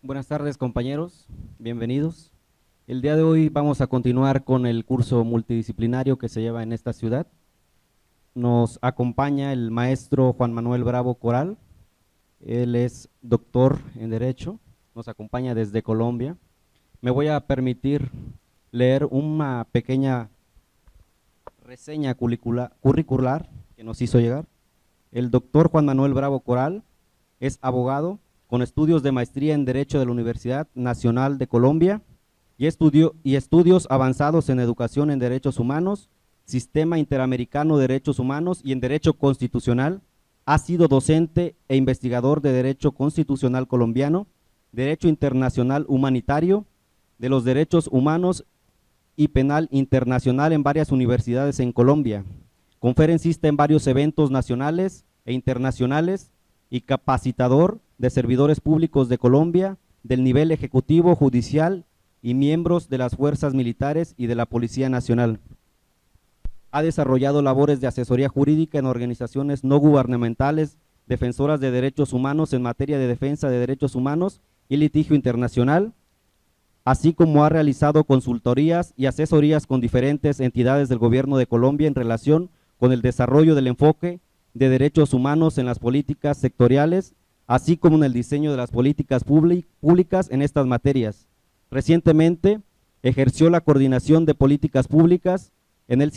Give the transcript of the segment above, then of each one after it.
Buenas tardes, compañeros, bienvenidos. El día de hoy vamos a continuar con el curso multidisciplinario que se lleva en esta ciudad. Nos acompaña el maestro Juan Manuel Bravo Coral. Él es doctor en Derecho, nos acompaña desde Colombia. Me voy a permitir leer una pequeña reseña curricular que nos hizo llegar. El doctor Juan Manuel Bravo Coral es abogado con estudios de maestría en Derecho de la Universidad Nacional de Colombia y estudios avanzados en Educación en Derechos Humanos, Sistema Interamericano de Derechos Humanos y en Derecho Constitucional. Ha sido docente e investigador de Derecho Constitucional colombiano, Derecho Internacional Humanitario, de los Derechos Humanos y Penal Internacional en varias universidades en Colombia. Conferencista en varios eventos nacionales e internacionales y capacitador de servidores públicos de Colombia, del nivel ejecutivo, judicial y miembros de las fuerzas militares y de la Policía Nacional. Ha desarrollado labores de asesoría jurídica en organizaciones no gubernamentales, defensoras de derechos humanos en materia de defensa de derechos humanos y litigio internacional, así como ha realizado consultorías y asesorías con diferentes entidades del gobierno de Colombia en relación con el desarrollo del enfoque de derechos humanos en las políticas sectoriales, así como en el diseño de las políticas públicas en estas materias. Recientemente ejerció la coordinación de políticas públicas en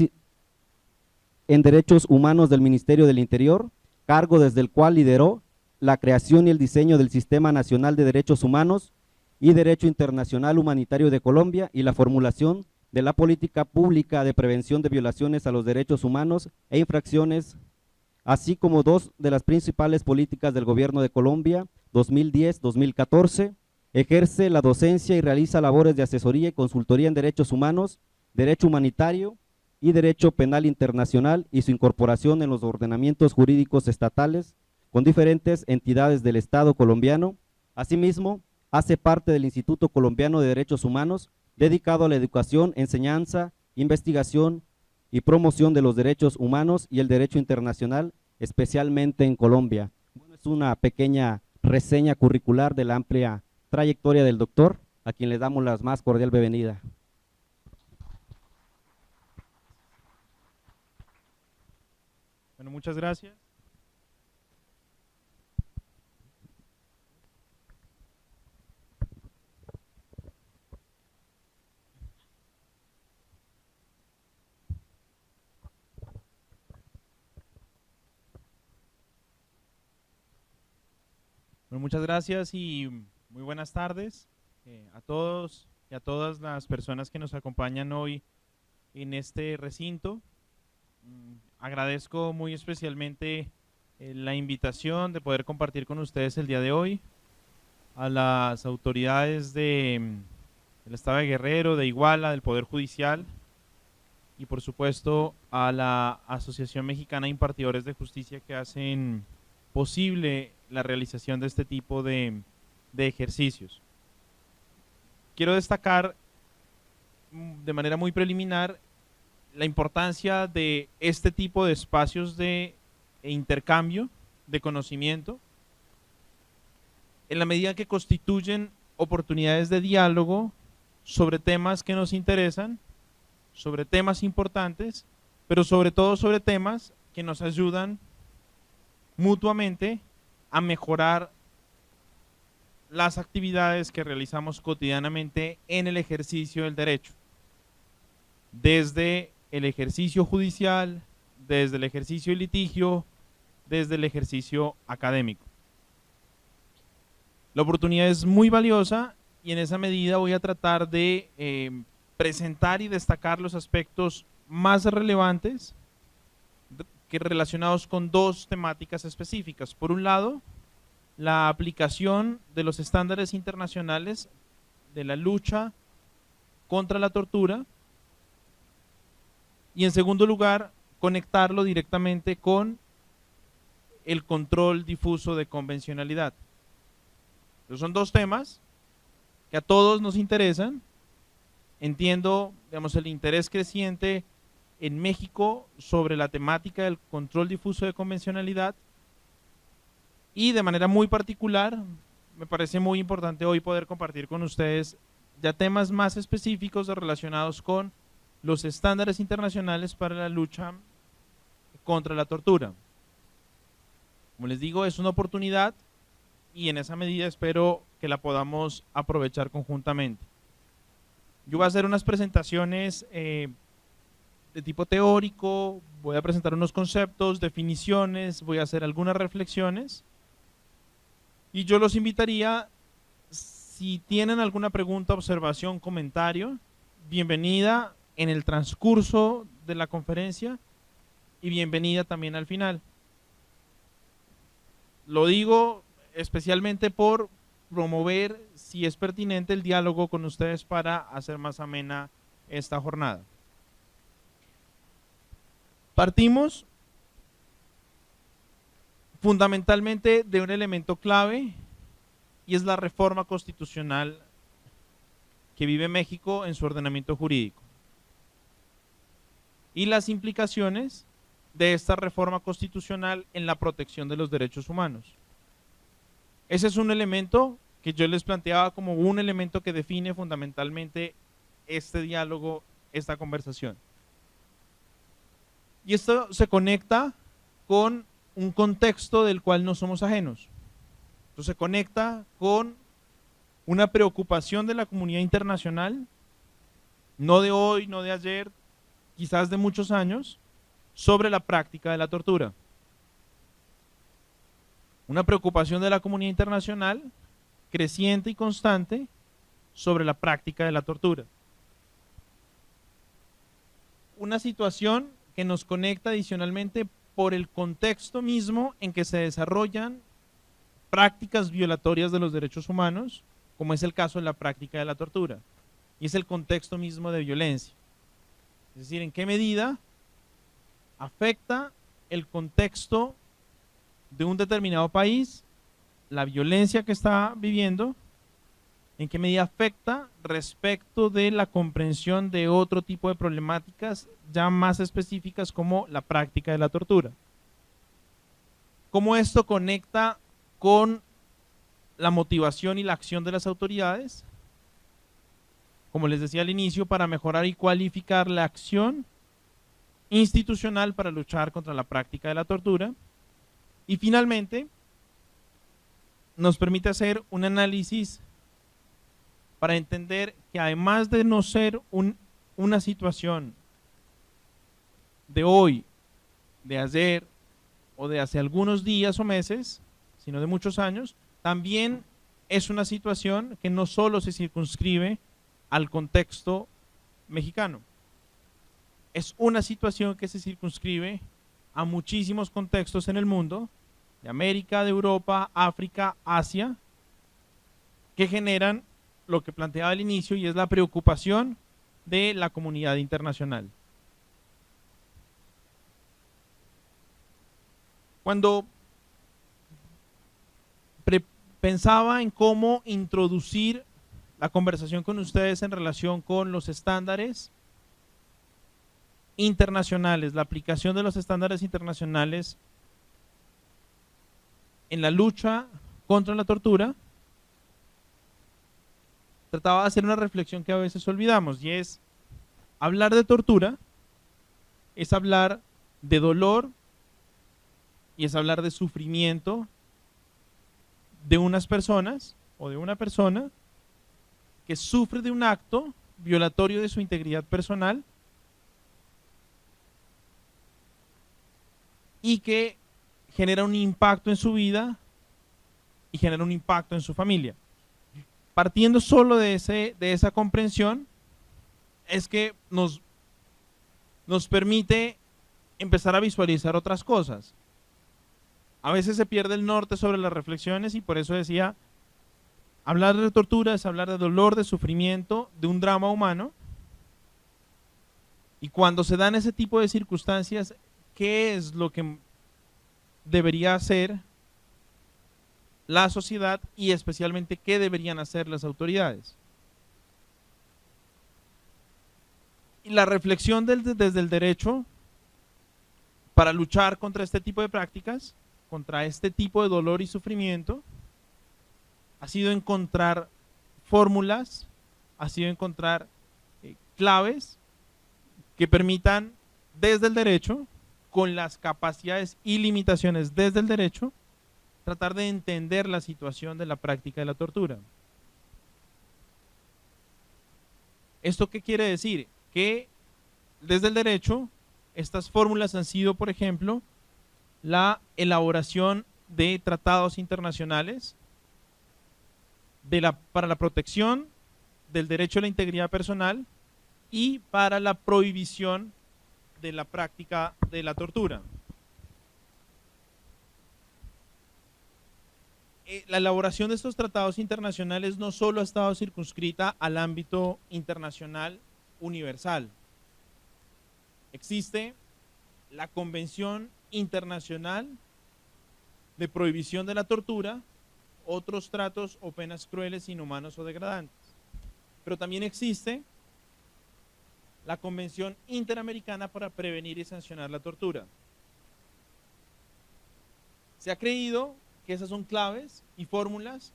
derechos humanos del Ministerio del Interior, cargo desde el cual lideró la creación y el diseño del Sistema Nacional de Derechos Humanos y Derecho Internacional Humanitario de Colombia y la formulación de la política pública de prevención de violaciones a los derechos humanos e infracciones, así como dos de las principales políticas del gobierno de Colombia, 2010-2014, ejerce la docencia y realiza labores de asesoría y consultoría en derechos humanos, derecho humanitario y derecho penal internacional y su incorporación en los ordenamientos jurídicos estatales con diferentes entidades del Estado colombiano. Asimismo, hace parte del Instituto Colombiano de Derechos Humanos, dedicado a la educación, enseñanza, investigación y promoción de los derechos humanos y el derecho internacional, especialmente en Colombia. Bueno, es una pequeña reseña curricular de la amplia trayectoria del doctor, a quien le damos la más cordial bienvenida. Bueno, muchas gracias. Bueno, muchas gracias y muy buenas tardes a todos y a todas las personas que nos acompañan hoy en este recinto. Agradezco muy especialmente la invitación de poder compartir con ustedes el día de hoy, a las autoridades del Estado de Guerrero, de Iguala, del Poder Judicial y por supuesto a la Asociación Mexicana de Impartidores de Justicia que hacen posible la realización de este tipo de ejercicios. Quiero destacar de manera muy preliminar la importancia de este tipo de espacios de intercambio de conocimiento en la medida que constituyen oportunidades de diálogo sobre temas que nos interesan, sobre temas importantes, pero sobre todo sobre temas que nos ayudan mutuamente a mejorar las actividades que realizamos cotidianamente en el ejercicio del derecho, desde el ejercicio judicial, desde el ejercicio de litigio, desde el ejercicio académico. La oportunidad es muy valiosa y en esa medida voy a tratar de presentar y destacar los aspectos más relevantes relacionados con dos temáticas específicas. Por un lado, la aplicación de los estándares internacionales de la lucha contra la tortura y en segundo lugar, conectarlo directamente con el control difuso de convencionalidad. Esos son dos temas que a todos nos interesan. Entiendo, digamos, el interés creciente en México sobre la temática del control difuso de convencionalidad y de manera muy particular me parece muy importante hoy poder compartir con ustedes ya temas más específicos relacionados con los estándares internacionales para la lucha contra la tortura. Como les digo, es una oportunidad y en esa medida espero que la podamos aprovechar conjuntamente. Yo voy a hacer unas presentaciones de tipo teórico, voy a presentar unos conceptos, definiciones, voy a hacer algunas reflexiones y yo los invitaría, si tienen alguna pregunta, observación, comentario, bienvenida en el transcurso de la conferencia y bienvenida también al final. Lo digo especialmente por promover, si es pertinente, el diálogo con ustedes para hacer más amena esta jornada. Partimos fundamentalmente de un elemento clave y es la reforma constitucional que vive México en su ordenamiento jurídico y las implicaciones de esta reforma constitucional en la protección de los derechos humanos. Ese es un elemento que yo les planteaba como un elemento que define fundamentalmente este diálogo, esta conversación. Y esto se conecta con un contexto del cual no somos ajenos. Esto se conecta con una preocupación de la comunidad internacional, no de hoy, no de ayer, quizás de muchos años, sobre la práctica de la tortura. Una preocupación de la comunidad internacional creciente y constante sobre la práctica de la tortura. Una situación que nos conecta adicionalmente por el contexto mismo en que se desarrollan prácticas violatorias de los derechos humanos, como es el caso de la práctica de la tortura, y es el contexto mismo de violencia. Es decir, en qué medida afecta el contexto de un determinado país, la violencia que está viviendo, en qué medida afecta respecto de la comprensión de otro tipo de problemáticas ya más específicas como la práctica de la tortura. ¿Cómo esto conecta con la motivación y la acción de las autoridades? Como les decía al inicio, para mejorar y cualificar la acción institucional para luchar contra la práctica de la tortura. Y finalmente, nos permite hacer un análisis para entender que además de no ser una situación de hoy, de ayer o de hace algunos días o meses, sino de muchos años, también es una situación que no solo se circunscribe al contexto mexicano. Es una situación que se circunscribe a muchísimos contextos en el mundo, de América, de Europa, África, Asia, que generan lo que planteaba al inicio y es la preocupación de la comunidad internacional. Cuando pensaba en cómo introducir la conversación con ustedes en relación con los estándares internacionales, la aplicación de los estándares internacionales en la lucha contra la tortura, trataba de hacer una reflexión que a veces olvidamos, y es hablar de tortura, es hablar de dolor y es hablar de sufrimiento de unas personas o de una persona que sufre de un acto violatorio de su integridad personal y que genera un impacto en su vida y genera un impacto en su familia. Partiendo solo de esa comprensión, es que nos permite empezar a visualizar otras cosas. A veces se pierde el norte sobre las reflexiones y por eso decía, hablar de tortura es hablar de dolor, de sufrimiento, de un drama humano. Y cuando se dan ese tipo de circunstancias, ¿qué es lo que debería hacer la sociedad y especialmente qué deberían hacer las autoridades? Y la reflexión desde el derecho para luchar contra este tipo de prácticas, contra este tipo de dolor y sufrimiento, ha sido encontrar fórmulas, ha sido encontrar claves que permitan desde el derecho, con las capacidades y limitaciones desde el derecho, tratar de entender la situación de la práctica de la tortura. ¿Esto qué quiere decir? Que desde el derecho, estas fórmulas han sido, por ejemplo, la elaboración de tratados internacionales para la protección del derecho a la integridad personal y para la prohibición de la práctica de la tortura. La elaboración de estos tratados internacionales no solo ha estado circunscrita al ámbito internacional universal. Existe la Convención Internacional de Prohibición de la Tortura, otros tratos o penas crueles, inhumanos o degradantes. Pero también existe la Convención Interamericana para Prevenir y Sancionar la Tortura. Se ha creído que esas son claves y fórmulas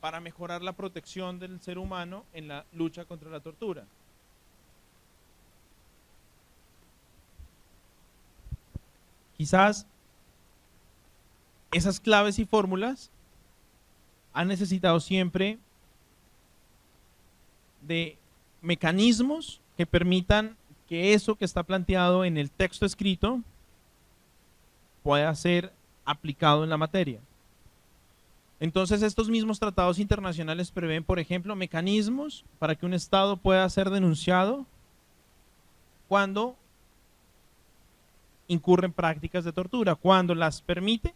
para mejorar la protección del ser humano en la lucha contra la tortura. Quizás esas claves y fórmulas han necesitado siempre de mecanismos que permitan que eso que está planteado en el texto escrito pueda ser aplicado en la materia. Entonces, estos mismos tratados internacionales prevén, por ejemplo, mecanismos para que un Estado pueda ser denunciado cuando incurre en prácticas de tortura, cuando las permite,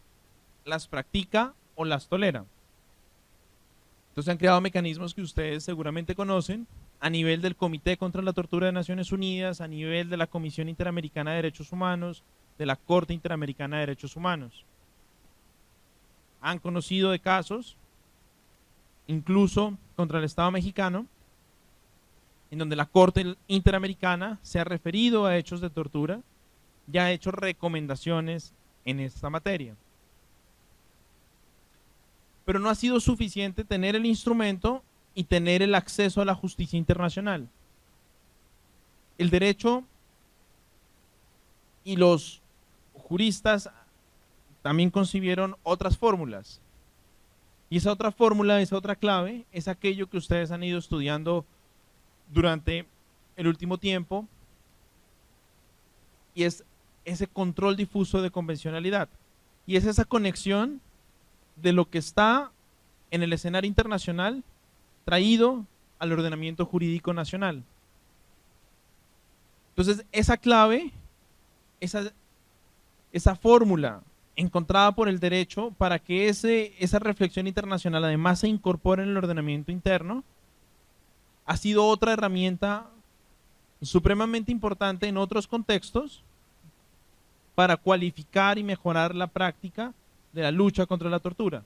las practica o las tolera. Entonces, han creado mecanismos que ustedes seguramente conocen a nivel del Comité contra la Tortura de Naciones Unidas, a nivel de la Comisión Interamericana de Derechos Humanos, de la Corte Interamericana de Derechos Humanos. Han conocido de casos, incluso contra el Estado mexicano, en donde la Corte Interamericana se ha referido a hechos de tortura y ha hecho recomendaciones en esta materia. Pero no ha sido suficiente tener el instrumento y tener el acceso a la justicia internacional. El derecho y los juristas también concibieron otras fórmulas. Y esa otra fórmula, esa otra clave, es aquello que ustedes han ido estudiando durante el último tiempo, y es ese control difuso de convencionalidad. Y es esa conexión de lo que está en el escenario internacional traído al ordenamiento jurídico nacional. Entonces, esa clave, esa fórmula encontrada por el derecho para que esa reflexión internacional además se incorpore en el ordenamiento interno, ha sido otra herramienta supremamente importante en otros contextos para cualificar y mejorar la práctica de la lucha contra la tortura.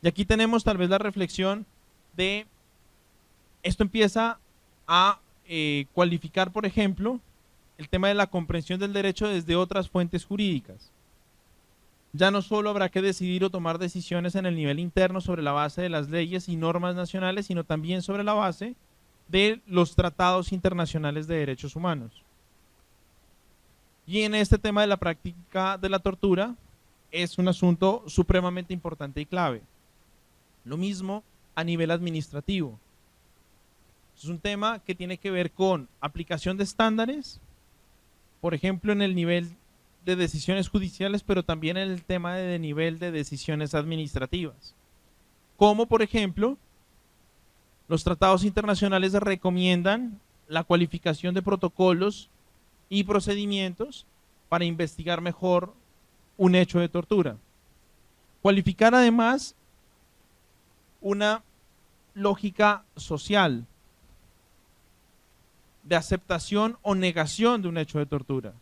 Y aquí tenemos tal vez la reflexión de, esto empieza a cualificar, por ejemplo, el tema de la comprensión del derecho desde otras fuentes jurídicas. Ya no solo habrá que decidir o tomar decisiones en el nivel interno sobre la base de las leyes y normas nacionales, sino también sobre la base de los tratados internacionales de derechos humanos. Y en este tema de la práctica de la tortura es un asunto supremamente importante y clave. Lo mismo a nivel administrativo. Es un tema que tiene que ver con aplicación de estándares, por ejemplo, en el nivel de decisiones judiciales, pero también en el tema de nivel de decisiones administrativas. Como, por ejemplo, los tratados internacionales recomiendan la cualificación de protocolos y procedimientos para investigar mejor un hecho de tortura. Cualificar además una lógica social de aceptación o negación de un hecho de tortura.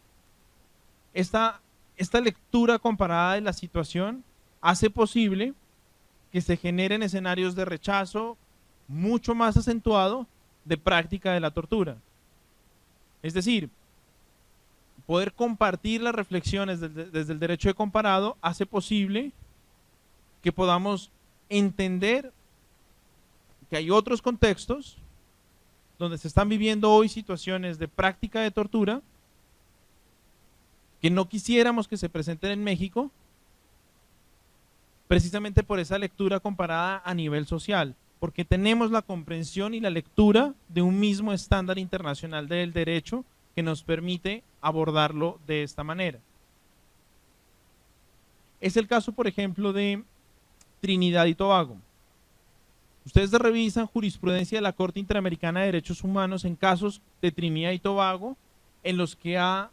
Esta lectura comparada de la situación hace posible que se generen escenarios de rechazo mucho más acentuado de práctica de la tortura. Es decir, poder compartir las reflexiones desde el derecho de comparado hace posible que podamos entender que hay otros contextos donde se están viviendo hoy situaciones de práctica de tortura que no quisiéramos que se presenten en México, precisamente por esa lectura comparada a nivel social, porque tenemos la comprensión y la lectura de un mismo estándar internacional del derecho que nos permite abordarlo de esta manera. Es el caso, por ejemplo, de Trinidad y Tobago. Ustedes revisan jurisprudencia de la Corte Interamericana de Derechos Humanos en casos de Trinidad y Tobago en los que ha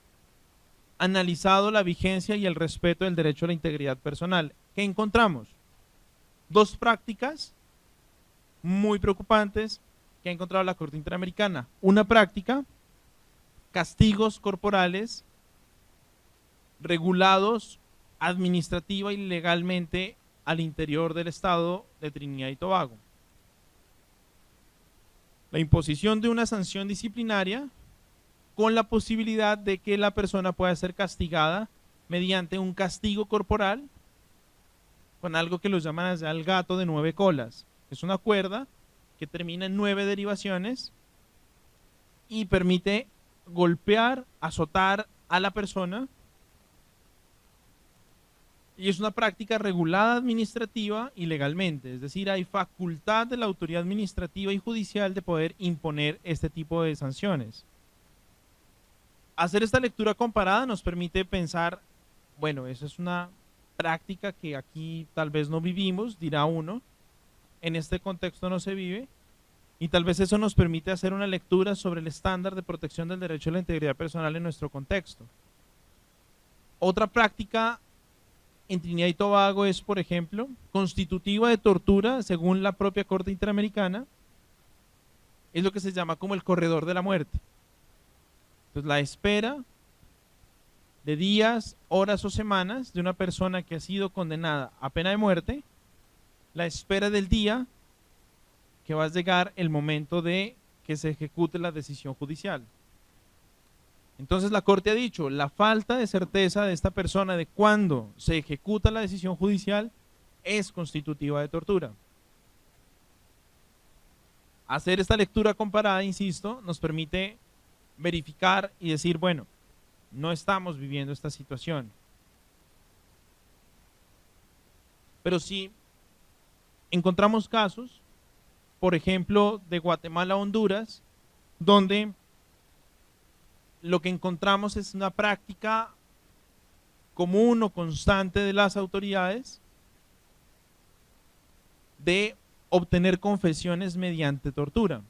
analizado la vigencia y el respeto del derecho a la integridad personal. ¿Qué encontramos? Dos prácticas muy preocupantes que ha encontrado la Corte Interamericana. Una práctica, castigos corporales regulados administrativa y legalmente al interior del Estado de Trinidad y Tobago. La imposición de una sanción disciplinaria con la posibilidad de que la persona pueda ser castigada mediante un castigo corporal con algo que los llaman allá el gato de 9 colas. Es una cuerda que termina en 9 derivaciones y permite golpear, azotar a la persona, y es una práctica regulada administrativa y legalmente, es decir, hay facultad de la autoridad administrativa y judicial de poder imponer este tipo de sanciones. Hacer esta lectura comparada nos permite pensar, bueno, esa es una práctica que aquí tal vez no vivimos, dirá uno, en este contexto no se vive, y tal vez eso nos permite hacer una lectura sobre el estándar de protección del derecho a la integridad personal en nuestro contexto. Otra práctica en Trinidad y Tobago es, por ejemplo, constitutiva de tortura según la propia Corte Interamericana, es lo que se llama como el corredor de la muerte. Entonces, la espera de días, horas o semanas de una persona que ha sido condenada a pena de muerte, la espera del día que va a llegar el momento de que se ejecute la decisión judicial. Entonces la Corte ha dicho, la falta de certeza de esta persona de cuándo se ejecuta la decisión judicial es constitutiva de tortura. Hacer esta lectura comparada, insisto, nos permite verificar y decir, bueno, no estamos viviendo esta situación. Pero si encontramos casos, por ejemplo, de Guatemala a Honduras, donde lo que encontramos es una práctica común o constante de las autoridades de obtener confesiones mediante tortura.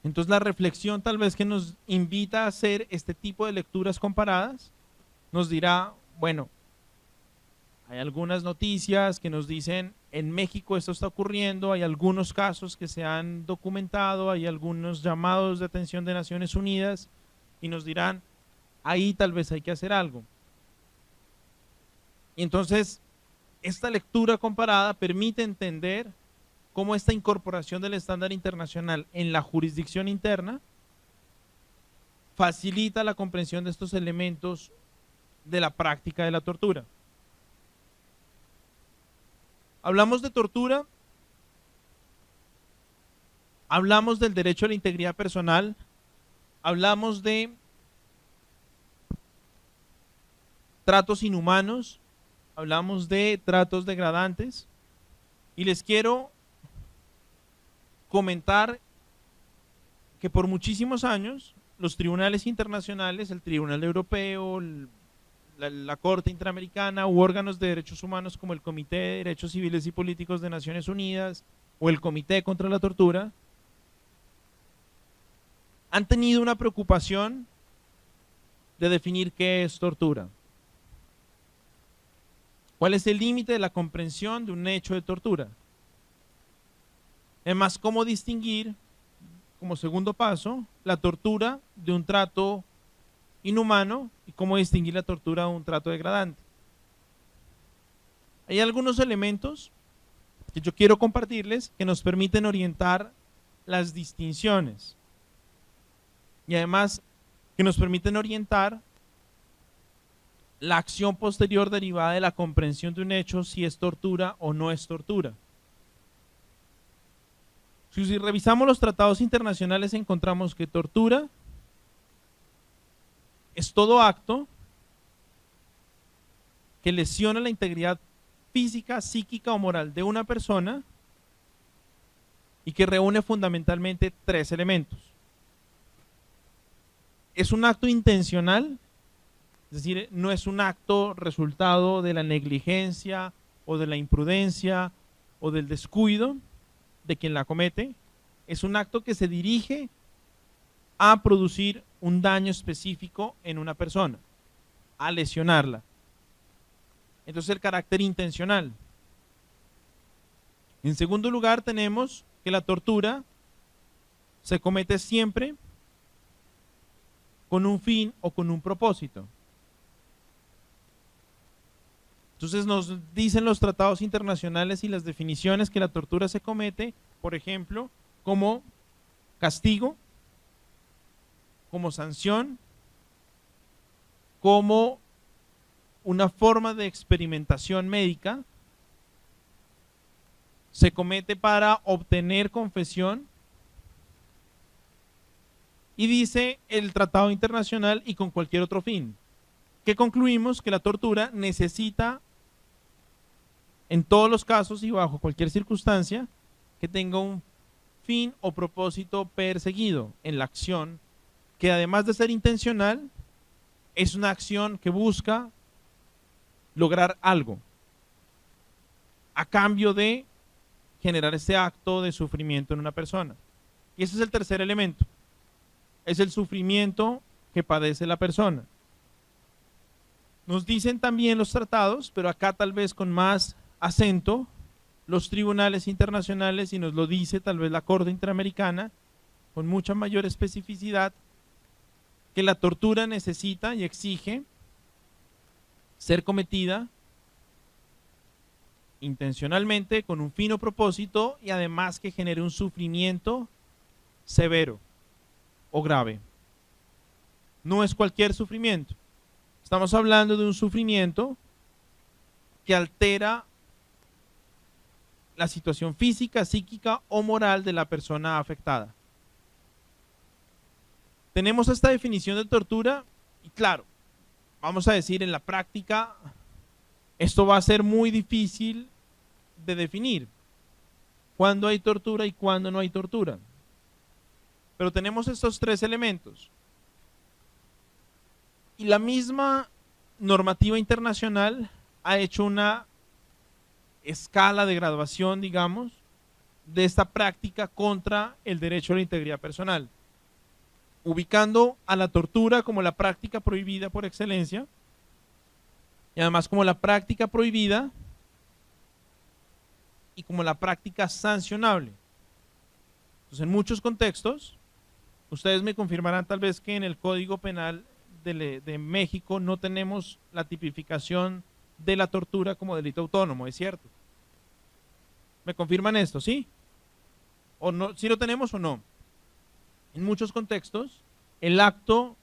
Entonces la reflexión tal vez que nos invita a hacer este tipo de lecturas comparadas nos dirá, bueno, hay algunas noticias que nos dicen en México esto está ocurriendo, hay algunos casos que se han documentado, hay algunos llamados de atención de Naciones Unidas y nos dirán, ahí tal vez hay que hacer algo. Y entonces, esta lectura comparada permite entender cómo esta incorporación del estándar internacional en la jurisdicción interna facilita la comprensión de estos elementos de la práctica de la tortura. Hablamos de tortura, hablamos del derecho a la integridad personal, hablamos de tratos inhumanos, hablamos de tratos degradantes, y les quiero comentar que por muchísimos años los tribunales internacionales, el Tribunal Europeo, la Corte Interamericana u órganos de derechos humanos como el Comité de Derechos Civiles y Políticos de Naciones Unidas o el Comité contra la Tortura, han tenido una preocupación de definir qué es tortura. ¿Cuál es el límite de la comprensión de un hecho de tortura? Además, ¿cómo distinguir, como segundo paso, la tortura de un trato inhumano y cómo distinguir la tortura de un trato degradante? Hay algunos elementos que yo quiero compartirles que nos permiten orientar las distinciones y además que nos permiten orientar la acción posterior derivada de la comprensión de un hecho, si es tortura o no es tortura. Si revisamos los tratados internacionales, encontramos que tortura es todo acto que lesiona la integridad física, psíquica o moral de una persona y que reúne fundamentalmente tres elementos. Es un acto intencional, es decir, no es un acto resultado de la negligencia o de la imprudencia o del descuido de quien la comete. Es un acto que se dirige a producir un daño específico en una persona, a lesionarla. Entonces, el carácter intencional. En segundo lugar, tenemos que la tortura se comete siempre con un fin o con un propósito. Entonces nos dicen los tratados internacionales y las definiciones que la tortura se comete, por ejemplo, como castigo, como sanción, como una forma de experimentación médica, se comete para obtener confesión, y dice el tratado internacional y con cualquier otro fin. Que concluimos que la tortura necesita, en todos los casos y bajo cualquier circunstancia, que tenga un fin o propósito perseguido en la acción, que además de ser intencional, es una acción que busca lograr algo a cambio de generar ese acto de sufrimiento en una persona. Y ese es el tercer elemento, es el sufrimiento que padece la persona. Nos dicen también los tratados, pero acá tal vez con más acento, los tribunales internacionales, y nos lo dice tal vez la Corte Interamericana con mucha mayor especificidad, que la tortura necesita y exige ser cometida intencionalmente con un fin o propósito, y además que genere un sufrimiento severo o grave. No es cualquier sufrimiento. Estamos hablando de un sufrimiento que altera la situación física, psíquica o moral de la persona afectada. Tenemos esta definición de tortura y claro, vamos a decir en la práctica, esto va a ser muy difícil de definir. ¿Cuándo hay tortura y cuándo no hay tortura? Pero tenemos estos tres elementos. Y la misma normativa internacional ha hecho una escala de graduación, digamos, de esta práctica contra el derecho a la integridad personal, ubicando a la tortura como la práctica prohibida por excelencia y además como la práctica prohibida y como la práctica sancionable. Entonces, en muchos contextos, ustedes me confirmarán tal vez que en el Código Penal de México no tenemos la tipificación de la tortura como delito autónomo, ¿es cierto? ¿Me confirman esto, sí? ¿O no? ¿Sí lo tenemos o no? En muchos contextos, el acto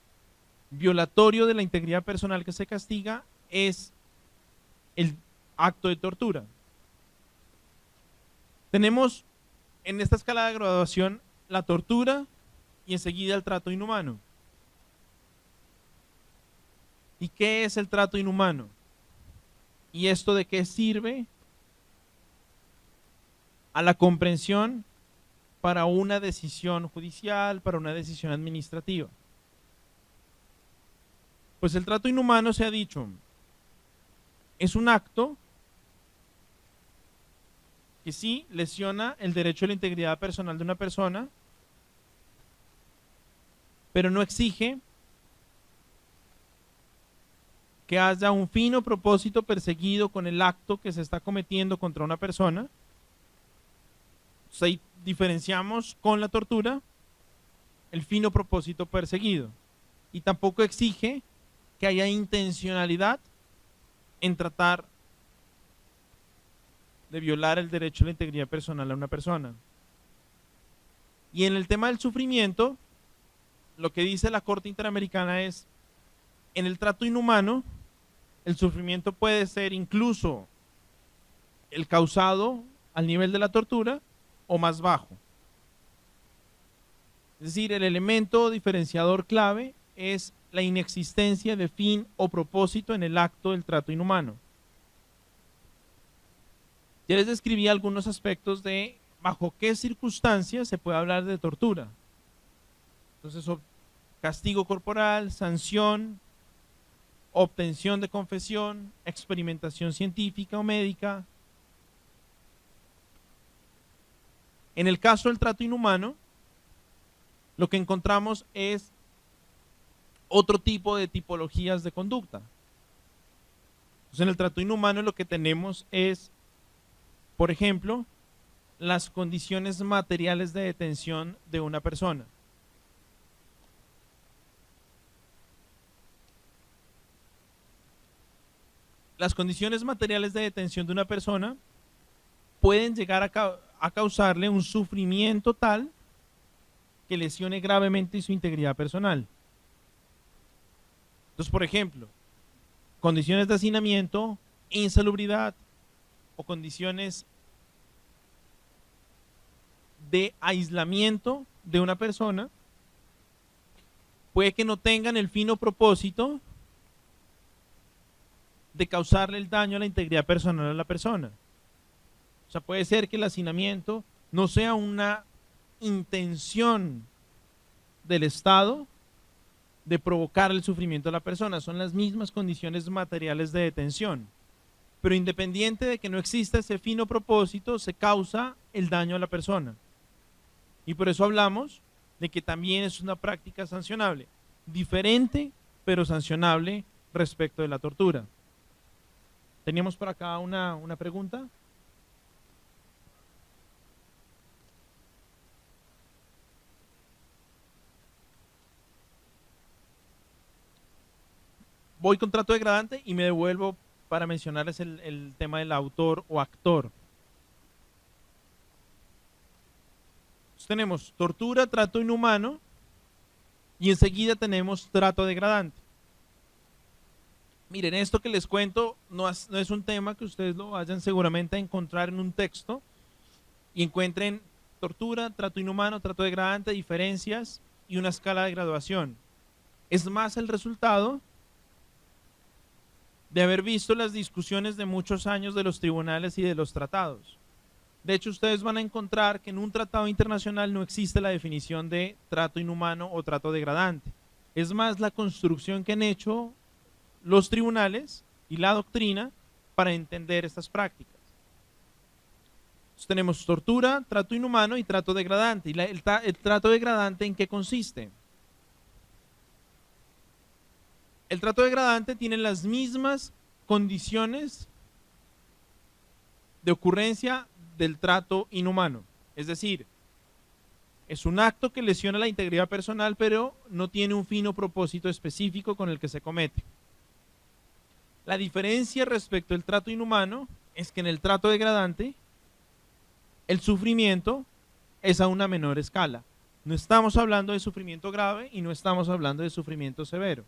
violatorio de la integridad personal que se castiga es el acto de tortura. Tenemos en esta escala de graduación la tortura y enseguida el trato inhumano. ¿Y qué es el trato inhumano? ¿Y esto de qué sirve? A la comprensión para una decisión judicial, para una decisión administrativa. Pues el trato inhumano, se ha dicho, es un acto que sí lesiona el derecho a la integridad personal de una persona, pero no exige que haya un fin o propósito perseguido con el acto que se está cometiendo contra una persona. Entonces ahí diferenciamos con la tortura el fin o propósito perseguido. Y tampoco exige que haya intencionalidad en tratar de violar el derecho a la integridad personal a una persona. Y en el tema del sufrimiento, lo que dice la Corte Interamericana es, en el trato inhumano, el sufrimiento puede ser incluso el causado al nivel de la tortura o más bajo. Es decir, el elemento diferenciador clave es la inexistencia de fin o propósito en el acto del trato inhumano. Ya les describí algunos aspectos de bajo qué circunstancias se puede hablar de tortura. Entonces, castigo corporal, sanción, obtención de confesión, experimentación científica o médica. En el caso del trato inhumano, lo que encontramos es otro tipo de tipologías de conducta. Entonces, en el trato inhumano lo que tenemos es, por ejemplo, las condiciones materiales de detención de una persona. Las condiciones materiales de detención de una persona pueden llegar a causarle un sufrimiento tal que lesione gravemente su integridad personal. Entonces, por ejemplo, condiciones de hacinamiento, insalubridad o condiciones de aislamiento de una persona puede que no tengan el fino propósito de causarle el daño a la integridad personal a la persona. O sea, puede ser que el hacinamiento no sea una intención del Estado de provocar el sufrimiento a la persona, son las mismas condiciones materiales de detención. Pero independiente de que no exista ese fino propósito, se causa el daño a la persona. Y por eso hablamos de que también es una práctica sancionable, diferente pero sancionable respecto de la tortura. Teníamos por acá una pregunta. Voy con trato degradante y me devuelvo para mencionarles el tema del autor o actor. Entonces tenemos tortura, trato inhumano y enseguida tenemos trato degradante. Miren, esto que les cuento no es un tema que ustedes lo vayan seguramente a encontrar en un texto y encuentren tortura, trato inhumano, trato degradante, diferencias y una escala de graduación. Es más el resultado de haber visto las discusiones de muchos años de los tribunales y de los tratados. De hecho, ustedes van a encontrar que en un tratado internacional no existe la definición de trato inhumano o trato degradante. Es más la construcción que han hecho los tribunales y la doctrina para entender estas prácticas. Entonces, tenemos tortura, trato inhumano y trato degradante. ¿Y el trato degradante en qué consiste? El trato degradante tiene las mismas condiciones de ocurrencia del trato inhumano. Es decir, es un acto que lesiona la integridad personal, pero no tiene un fino propósito específico con el que se comete. La diferencia respecto al trato inhumano es que en el trato degradante el sufrimiento es a una menor escala. No estamos hablando de sufrimiento grave y no estamos hablando de sufrimiento severo.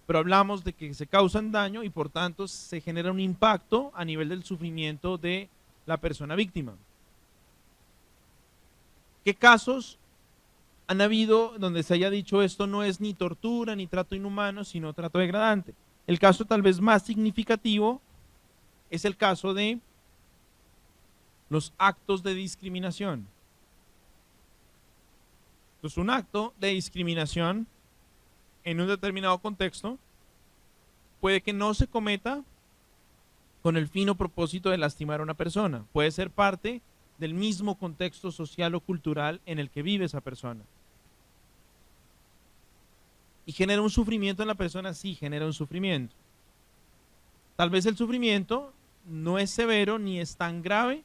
Pero hablamos de que se causan daño y por tanto se genera un impacto a nivel del sufrimiento de la persona víctima. ¿Qué casos han habido donde se haya dicho esto no es ni tortura ni trato inhumano, sino trato degradante? El caso tal vez más significativo es el caso de los actos de discriminación. Entonces, un acto de discriminación en un determinado contexto puede que no se cometa con el fino propósito de lastimar a una persona. Puede ser parte del mismo contexto social o cultural en el que vive esa persona. ¿Y genera un sufrimiento en la persona? Sí, genera un sufrimiento. Tal vez el sufrimiento no es severo ni es tan grave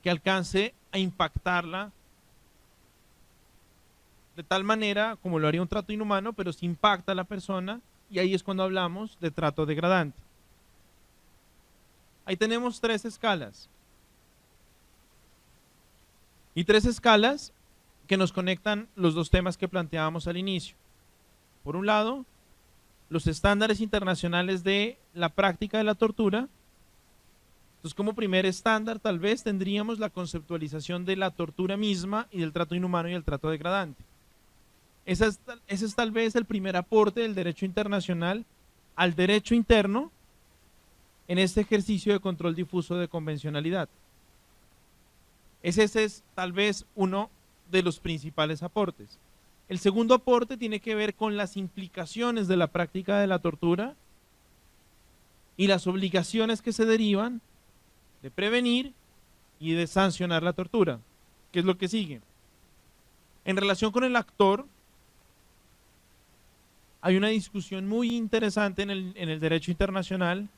que alcance a impactarla de tal manera como lo haría un trato inhumano, pero sí impacta a la persona y ahí es cuando hablamos de trato degradante. Ahí tenemos 3 escalas. Y 3 escalas que nos conectan los 2 temas que planteábamos al inicio. Por un lado, los estándares internacionales de la práctica de la tortura. Entonces, como primer estándar, tal vez tendríamos la conceptualización de la tortura misma y del trato inhumano y el trato degradante. Ese es tal vez el primer aporte del derecho internacional al derecho interno en este ejercicio de control difuso de convencionalidad. Ese es tal vez uno de los principales aportes. El segundo aporte tiene que ver con las implicaciones de la práctica de la tortura y las obligaciones que se derivan de prevenir y de sancionar la tortura. ¿Qué es lo que sigue? En relación con el actor, hay una discusión muy interesante en el derecho internacional,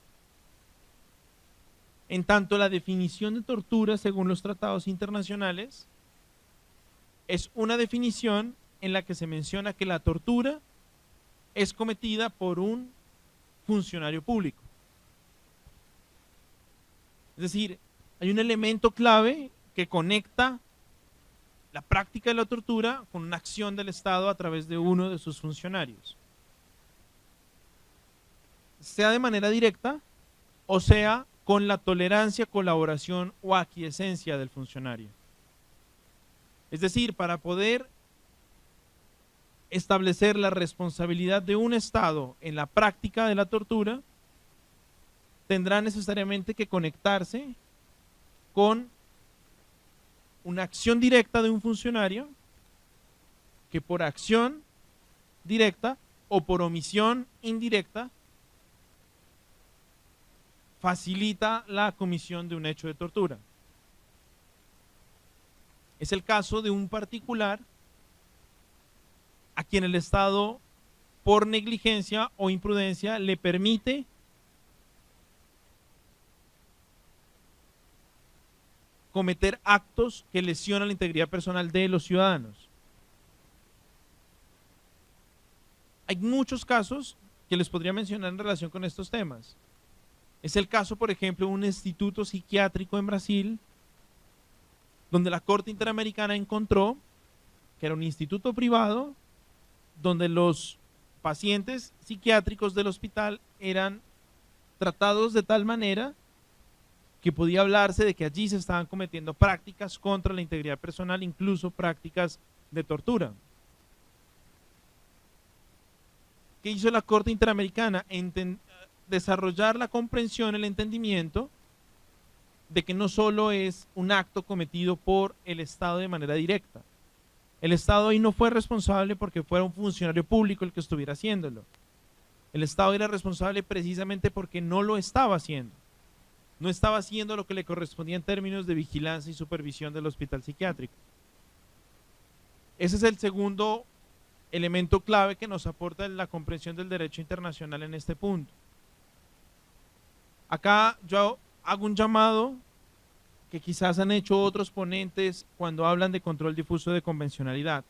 en tanto la definición de tortura según los tratados internacionales es una definición en la que se menciona que la tortura es cometida por un funcionario público. Es decir, hay un elemento clave que conecta la práctica de la tortura con una acción del Estado a través de uno de sus funcionarios, sea de manera directa o sea con la tolerancia, colaboración o aquiescencia del funcionario. Es decir, para poder establecer la responsabilidad de un Estado en la práctica de la tortura, tendrá necesariamente que conectarse con una acción directa de un funcionario que por acción directa o por omisión indirecta facilita la comisión de un hecho de tortura. Es el caso de un particular a quien el Estado, por negligencia o imprudencia, le permite cometer actos que lesionan la integridad personal de los ciudadanos. Hay muchos casos que les podría mencionar en relación con estos temas. Es el caso, por ejemplo, de un instituto psiquiátrico en Brasil, donde la Corte Interamericana encontró que era un instituto privado, donde los pacientes psiquiátricos del hospital eran tratados de tal manera que podía hablarse de que allí se estaban cometiendo prácticas contra la integridad personal, incluso prácticas de tortura. ¿Qué hizo la Corte Interamericana? Desarrollar la comprensión, el entendimiento de que no solo es un acto cometido por el Estado de manera directa. El Estado ahí no fue responsable porque fuera un funcionario público el que estuviera haciéndolo. El Estado era responsable precisamente porque no lo estaba haciendo. No estaba haciendo lo que le correspondía en términos de vigilancia y supervisión del hospital psiquiátrico. Ese es el segundo elemento clave que nos aporta la comprensión del derecho internacional en este punto. Acá yo hago un llamado que quizás han hecho otros ponentes cuando hablan de control difuso de convencionalidad,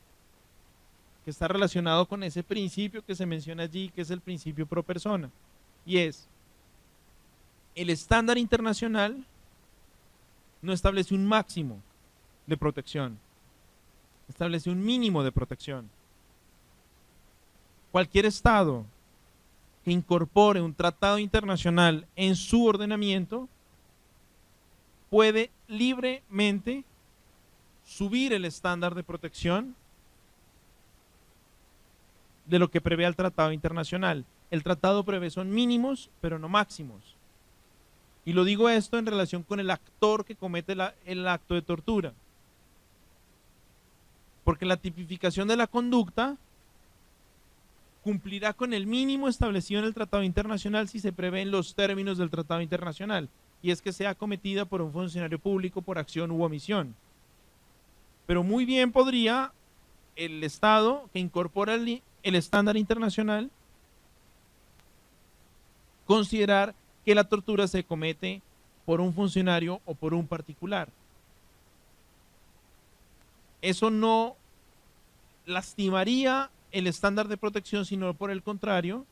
que está relacionado con ese principio que se menciona allí, que es el principio pro persona, y es: el estándar internacional no establece un máximo de protección, establece un mínimo de protección. Cualquier Estado que incorpore un tratado internacional en su ordenamiento puede libremente subir el estándar de protección de lo que prevé el tratado internacional. El tratado prevé son mínimos, pero no máximos. Y lo digo esto en relación con el actor que comete el acto de tortura. Porque la tipificación de la conducta cumplirá con el mínimo establecido en el tratado internacional si se prevén los términos del tratado internacional, y es que sea cometida por un funcionario público por acción u omisión. Pero muy bien podría el Estado que incorpora el estándar internacional considerar que la tortura se comete por un funcionario o por un particular. Eso no lastimaría el estándar de protección, sino por el contrario,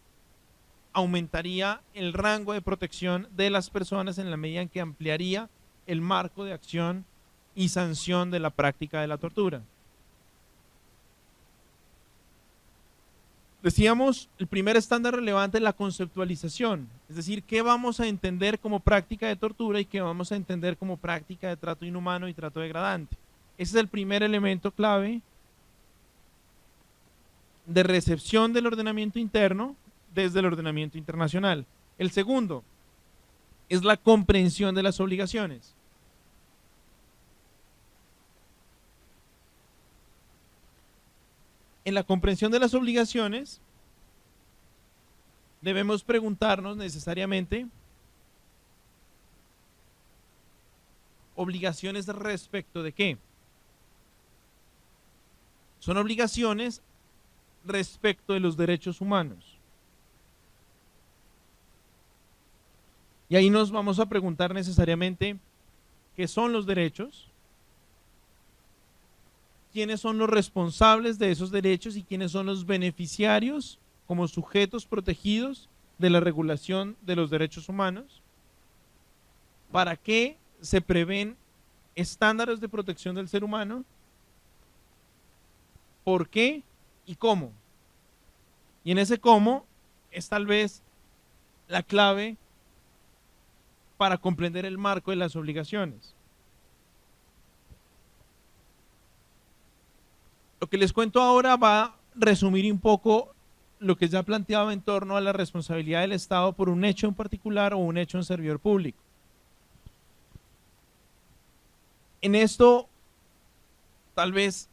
aumentaría el rango de protección de las personas en la medida en que ampliaría el marco de acción y sanción de la práctica de la tortura. Decíamos, el primer estándar relevante es la conceptualización, es decir, qué vamos a entender como práctica de tortura y qué vamos a entender como práctica de trato inhumano y trato degradante. Ese es el primer elemento clave de recepción del ordenamiento interno desde el ordenamiento internacional. El segundo es la comprensión de las obligaciones. En la comprensión de las obligaciones, debemos preguntarnos necesariamente obligaciones respecto de qué. Son obligaciones respecto de los derechos humanos. Y ahí nos vamos a preguntar necesariamente qué son los derechos, quiénes son los responsables de esos derechos y quiénes son los beneficiarios como sujetos protegidos de la regulación de los derechos humanos, para qué se prevén estándares de protección del ser humano, por qué y cómo. Y en ese cómo es tal vez la clave para comprender el marco de las obligaciones. Lo que les cuento ahora va a resumir un poco lo que ya planteaba en torno a la responsabilidad del Estado por un hecho en particular o un hecho en servidor público. En esto, tal vez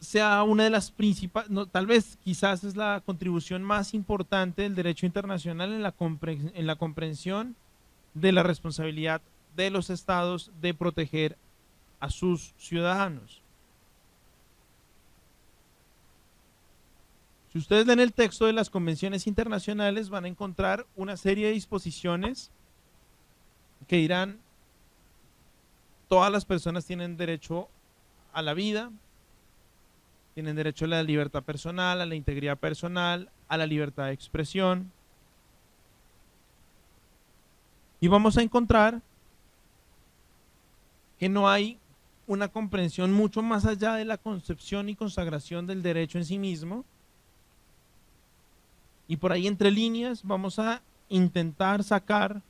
sea una de las principales, no, tal vez quizás es la contribución más importante del derecho internacional en la comprensión de la responsabilidad de los estados de proteger a sus ciudadanos. Si ustedes leen el texto de las convenciones internacionales, van a encontrar una serie de disposiciones que dirán: todas las personas tienen derecho a la vida, tienen derecho a la libertad personal, a la integridad personal, a la libertad de expresión. Y vamos a encontrar que no hay una comprensión mucho más allá de la concepción y consagración del derecho en sí mismo. Y por ahí entre líneas vamos a intentar sacar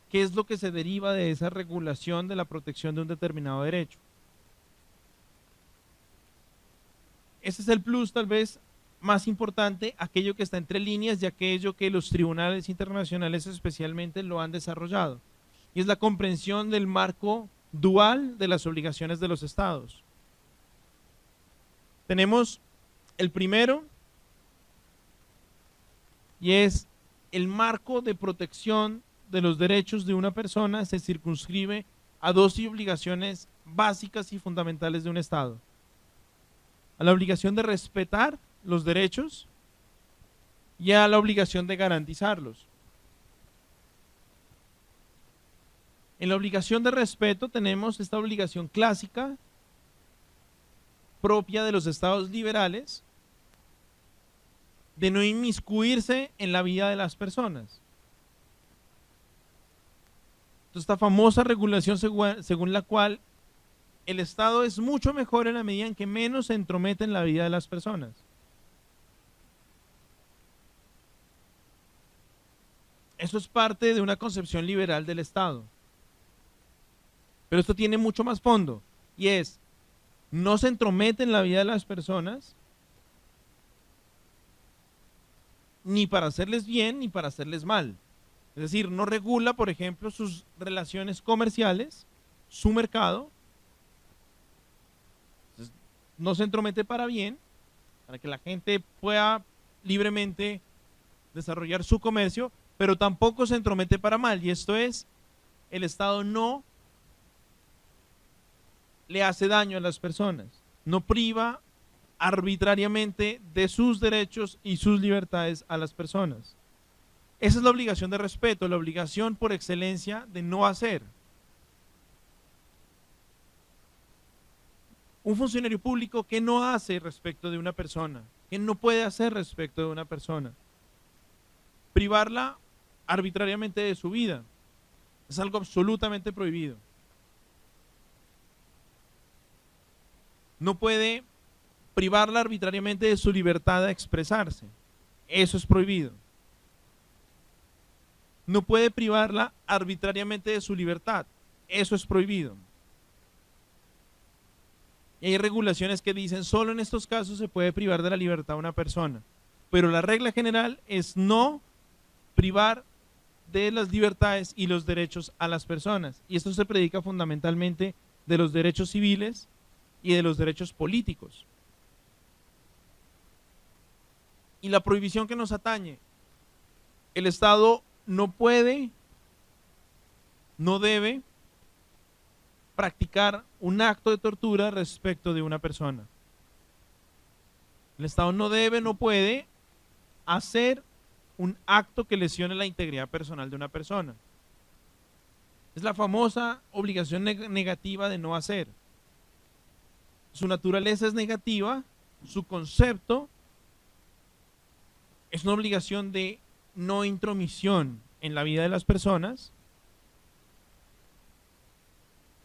qué es lo que se deriva de esa regulación de la protección de un determinado derecho. Ese es el plus tal vez más importante, aquello que está entre líneas y aquello que los tribunales internacionales especialmente lo han desarrollado. Y es la comprensión del marco dual de las obligaciones de los estados. Tenemos el primero, y es el marco de protección de los derechos de una persona se circunscribe a dos obligaciones básicas y fundamentales de un Estado: a la obligación de respetar los derechos y a la obligación de garantizarlos. En la obligación de respeto tenemos esta obligación clásica propia de los estados liberales de no inmiscuirse en la vida de las personas. Entonces, esta famosa regulación según la cual el Estado es mucho mejor en la medida en que menos se entromete en la vida de las personas. Eso es parte de una concepción liberal del Estado. Pero esto tiene mucho más fondo, y es: no se entromete en la vida de las personas ni para hacerles bien ni para hacerles mal. Es decir, no regula, por ejemplo, sus relaciones comerciales, su mercado. Entonces, no se entromete para bien, para que la gente pueda libremente desarrollar su comercio, pero tampoco se entromete para mal. Y esto es, el Estado no le hace daño a las personas, no priva arbitrariamente de sus derechos y sus libertades a las personas. Esa es la obligación de respeto, la obligación por excelencia de no hacer. Un funcionario público, ¿qué no hace respecto de una persona? ¿Qué no puede hacer respecto de una persona? Privarla arbitrariamente de su vida. Es algo absolutamente prohibido. No puede privarla arbitrariamente de su libertad de expresarse. Eso es prohibido. No puede privarla arbitrariamente de su libertad. Eso es prohibido. Y hay regulaciones que dicen solo en estos casos se puede privar de la libertad a una persona. Pero la regla general es no privar de las libertades y los derechos a las personas. Y esto se predica fundamentalmente de los derechos civiles y de los derechos políticos. Y la prohibición que nos atañe, el Estado no puede, no debe practicar un acto de tortura respecto de una persona. El Estado no debe, no puede hacer un acto que lesione la integridad personal de una persona. Es la famosa obligación negativa de no hacer. Su naturaleza es negativa, su concepto es una obligación de no intromisión en la vida de las personas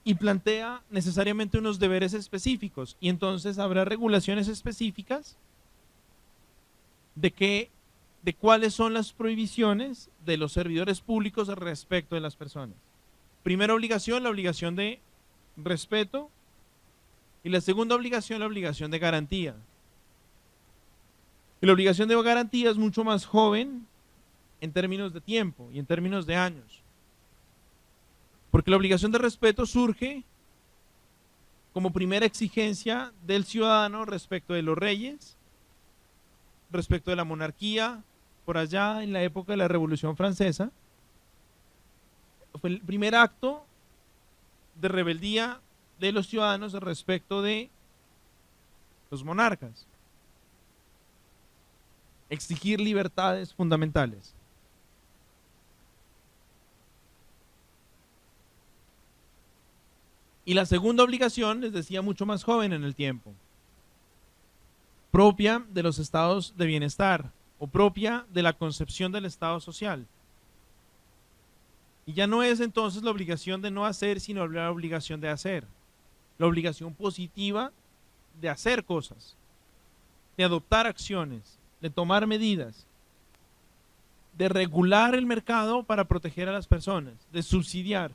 y plantea necesariamente unos deberes específicos, y entonces habrá regulaciones específicas de cuáles son las prohibiciones de los servidores públicos respecto de las personas. Primera obligación, la obligación de respeto, y la segunda obligación, la obligación de garantía. Y la obligación de garantía es mucho más joven en términos de tiempo y en términos de años. Porque la obligación de respeto surge como primera exigencia del ciudadano respecto de los reyes, respecto de la monarquía, por allá en la época de la Revolución Francesa. Fue el primer acto de rebeldía de los ciudadanos respecto de los monarcas. Exigir libertades fundamentales. Y la segunda obligación, les decía, mucho más joven en el tiempo, propia de los estados de bienestar o propia de la concepción del estado social. Y ya no es entonces la obligación de no hacer, sino la obligación de hacer. La obligación positiva de hacer cosas, de adoptar acciones, de tomar medidas, de regular el mercado para proteger a las personas, de subsidiar,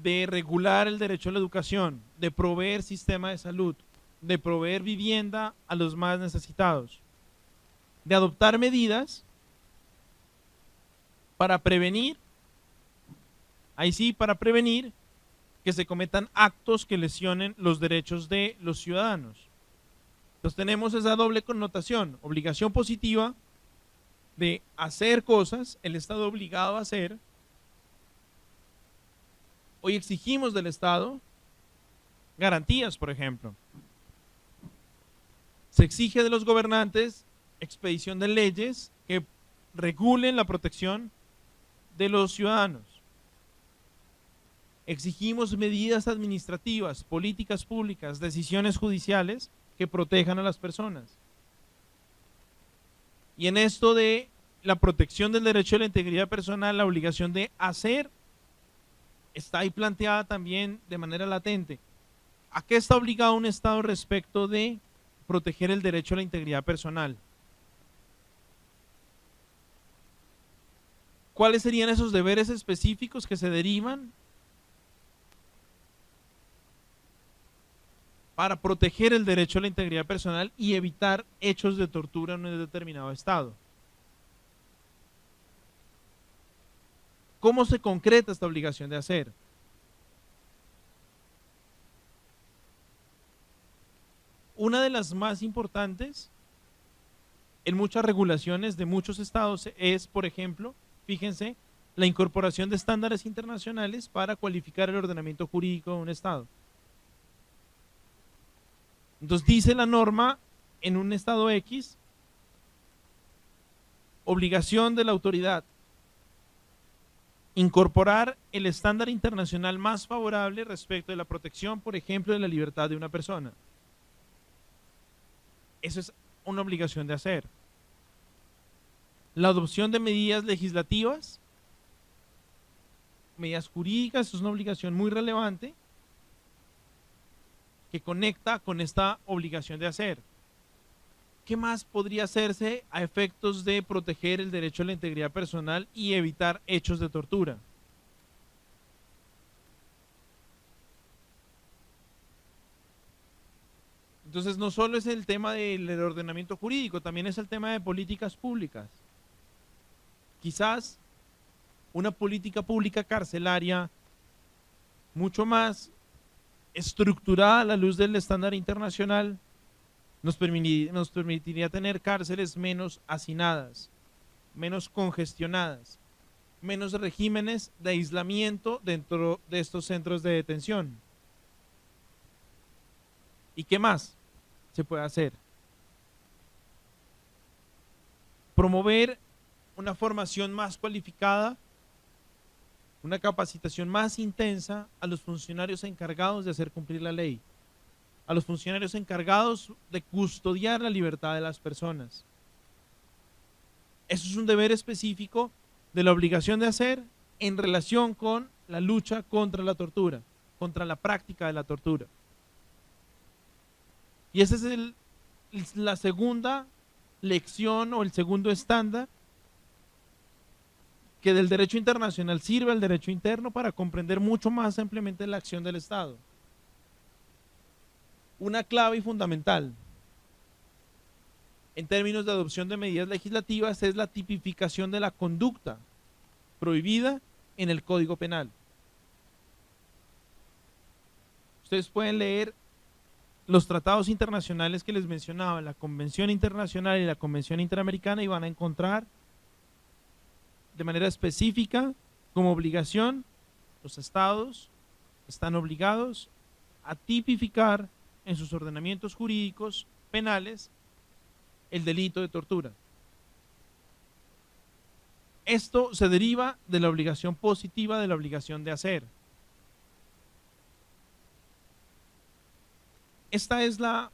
de regular el derecho a la educación, de proveer sistema de salud, de proveer vivienda a los más necesitados, de adoptar medidas para prevenir, ahí sí, para prevenir que se cometan actos que lesionen los derechos de los ciudadanos. Entonces tenemos esa doble connotación, obligación positiva de hacer cosas, el Estado obligado a hacer. Hoy exigimos del Estado garantías, por ejemplo. Se exige de los gobernantes expedición de leyes que regulen la protección de los ciudadanos. Exigimos medidas administrativas, políticas públicas, decisiones judiciales que protejan a las personas. Y en esto de la protección del derecho a la integridad personal, la obligación de hacer está ahí planteada también de manera latente. ¿A qué está obligado un Estado respecto de proteger el derecho a la integridad personal? ¿Cuáles serían esos deberes específicos que se derivan para proteger el derecho a la integridad personal y evitar hechos de tortura en un determinado estado? ¿Cómo se concreta esta obligación de hacer? Una de las más importantes en muchas regulaciones de muchos estados es, por ejemplo, fíjense, la incorporación de estándares internacionales para cualificar el ordenamiento jurídico de un estado. Entonces dice la norma en un estado X, obligación de la autoridad, incorporar el estándar internacional más favorable respecto de la protección, por ejemplo, de la libertad de una persona. Eso es una obligación de hacer. La adopción de medidas legislativas, medidas jurídicas, es una obligación muy relevante que conecta con esta obligación de hacer. ¿qué más podría hacerse a efectos de proteger el derecho a la integridad personal y evitar hechos de tortura? Entonces no solo es el tema del ordenamiento jurídico, también es el tema de políticas públicas. Quizás una política pública carcelaria mucho más estructurada a la luz del estándar internacional nos permitiría tener cárceles menos hacinadas, menos congestionadas, menos regímenes de aislamiento dentro de estos centros de detención. ¿Y qué más se puede hacer? Promover una formación más cualificada, una capacitación más intensa a los funcionarios encargados de hacer cumplir la ley, a los funcionarios encargados de custodiar la libertad de las personas. Eso es un deber específico de la obligación de hacer en relación con la lucha contra la tortura, contra la práctica de la tortura. Y esa es la segunda lección o el segundo estándar que del derecho internacional sirve al derecho interno para comprender mucho más ampliamente la acción del Estado. Una clave y fundamental en términos de adopción de medidas legislativas es la tipificación de la conducta prohibida en el Código Penal. Ustedes pueden leer los tratados internacionales que les mencionaba, la Convención Internacional y la Convención Interamericana, y van a encontrar de manera específica como obligación, los estados están obligados a tipificar en sus ordenamientos jurídicos penales el delito de tortura. Esto se deriva de la obligación positiva, de la obligación de hacer. Esta es la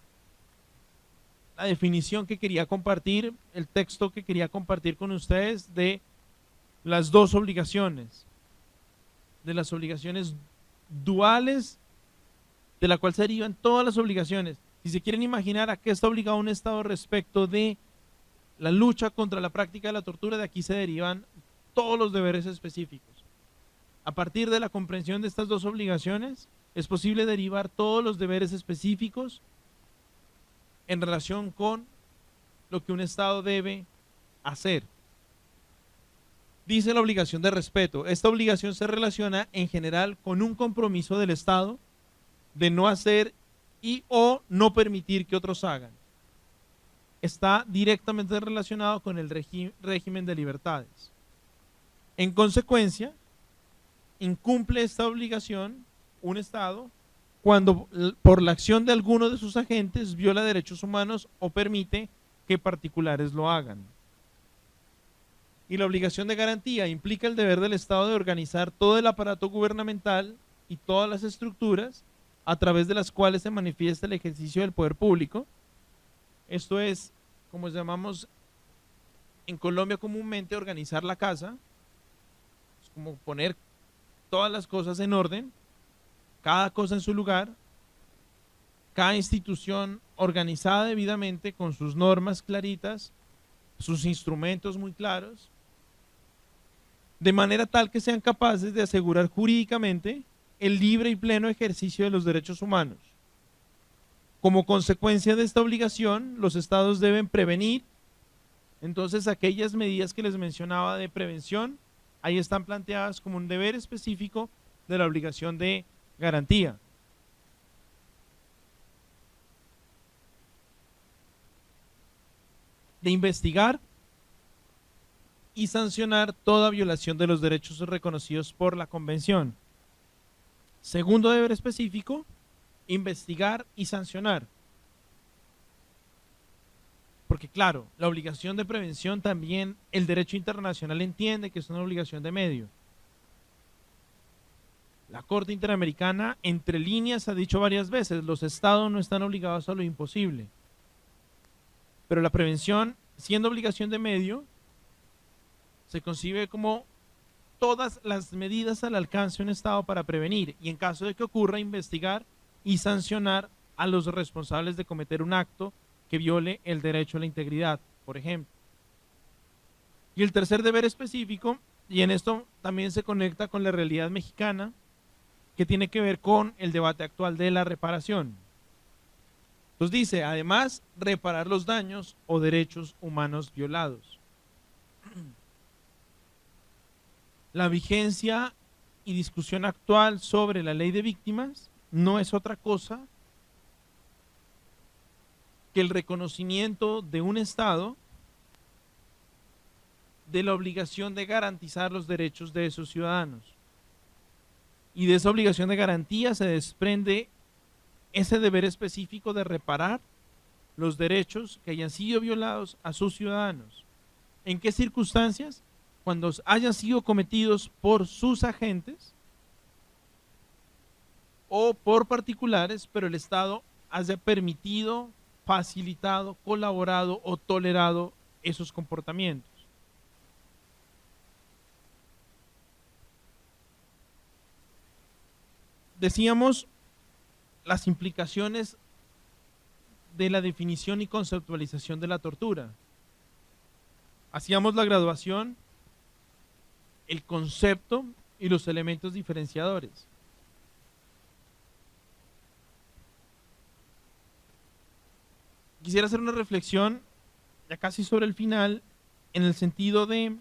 definición que quería compartir, el texto que quería compartir con ustedes de las dos obligaciones, de las obligaciones duales, de la cual se derivan todas las obligaciones. Si se quieren imaginar a qué está obligado un Estado respecto de la lucha contra la práctica de la tortura, de aquí se derivan todos los deberes específicos. A partir de la comprensión de estas dos obligaciones, es posible derivar todos los deberes específicos en relación con lo que un Estado debe hacer. Dice la obligación de respeto. Esta obligación se relaciona en general con un compromiso del Estado de no hacer y o no permitir que otros hagan. Está directamente relacionado con el régimen de libertades. En consecuencia, incumple esta obligación un Estado cuando por la acción de alguno de sus agentes viola derechos humanos o permite que particulares lo hagan. Y la obligación de garantía implica el deber del Estado de organizar todo el aparato gubernamental y todas las estructuras a través de las cuales se manifiesta el ejercicio del poder público. Esto es, como llamamos en Colombia comúnmente, organizar la casa. Es como poner todas las cosas en orden, cada cosa en su lugar, cada institución organizada debidamente con sus normas claritas, sus instrumentos muy claros, de manera tal que sean capaces de asegurar jurídicamente el libre y pleno ejercicio de los derechos humanos. Como consecuencia de esta obligación, los Estados deben prevenir. Entonces, aquellas medidas que les mencionaba de prevención, ahí están planteadas como un deber específico de la obligación de garantía. De investigar y sancionar toda violación de los derechos reconocidos por la Convención. Segundo deber específico, investigar y sancionar. Porque claro, la obligación de prevención también el derecho internacional entiende que es una obligación de medio. La Corte Interamericana, entre líneas, ha dicho varias veces, los Estados no están obligados a lo imposible. Pero la prevención, siendo obligación de medio, se concibe como todas las medidas al alcance de un Estado para prevenir y en caso de que ocurra investigar y sancionar a los responsables de cometer un acto que viole el derecho a la integridad, por ejemplo. Y el tercer deber específico, y en esto también se conecta con la realidad mexicana, que tiene que ver con el debate actual de la reparación. Entonces dice, además, reparar los daños o derechos humanos violados. La vigencia y discusión actual sobre la ley de víctimas no es otra cosa que el reconocimiento de un Estado de la obligación de garantizar los derechos de sus ciudadanos. Y de esa obligación de garantía se desprende ese deber específico de reparar los derechos que hayan sido violados a sus ciudadanos. ¿En qué circunstancias? Cuando hayan sido cometidos por sus agentes o por particulares, pero el Estado haya permitido, facilitado, colaborado o tolerado esos comportamientos. Decíamos las implicaciones de la definición y conceptualización de la tortura. Hacíamos la graduación, el concepto y los elementos diferenciadores. Quisiera hacer una reflexión, ya casi sobre el final, en el sentido de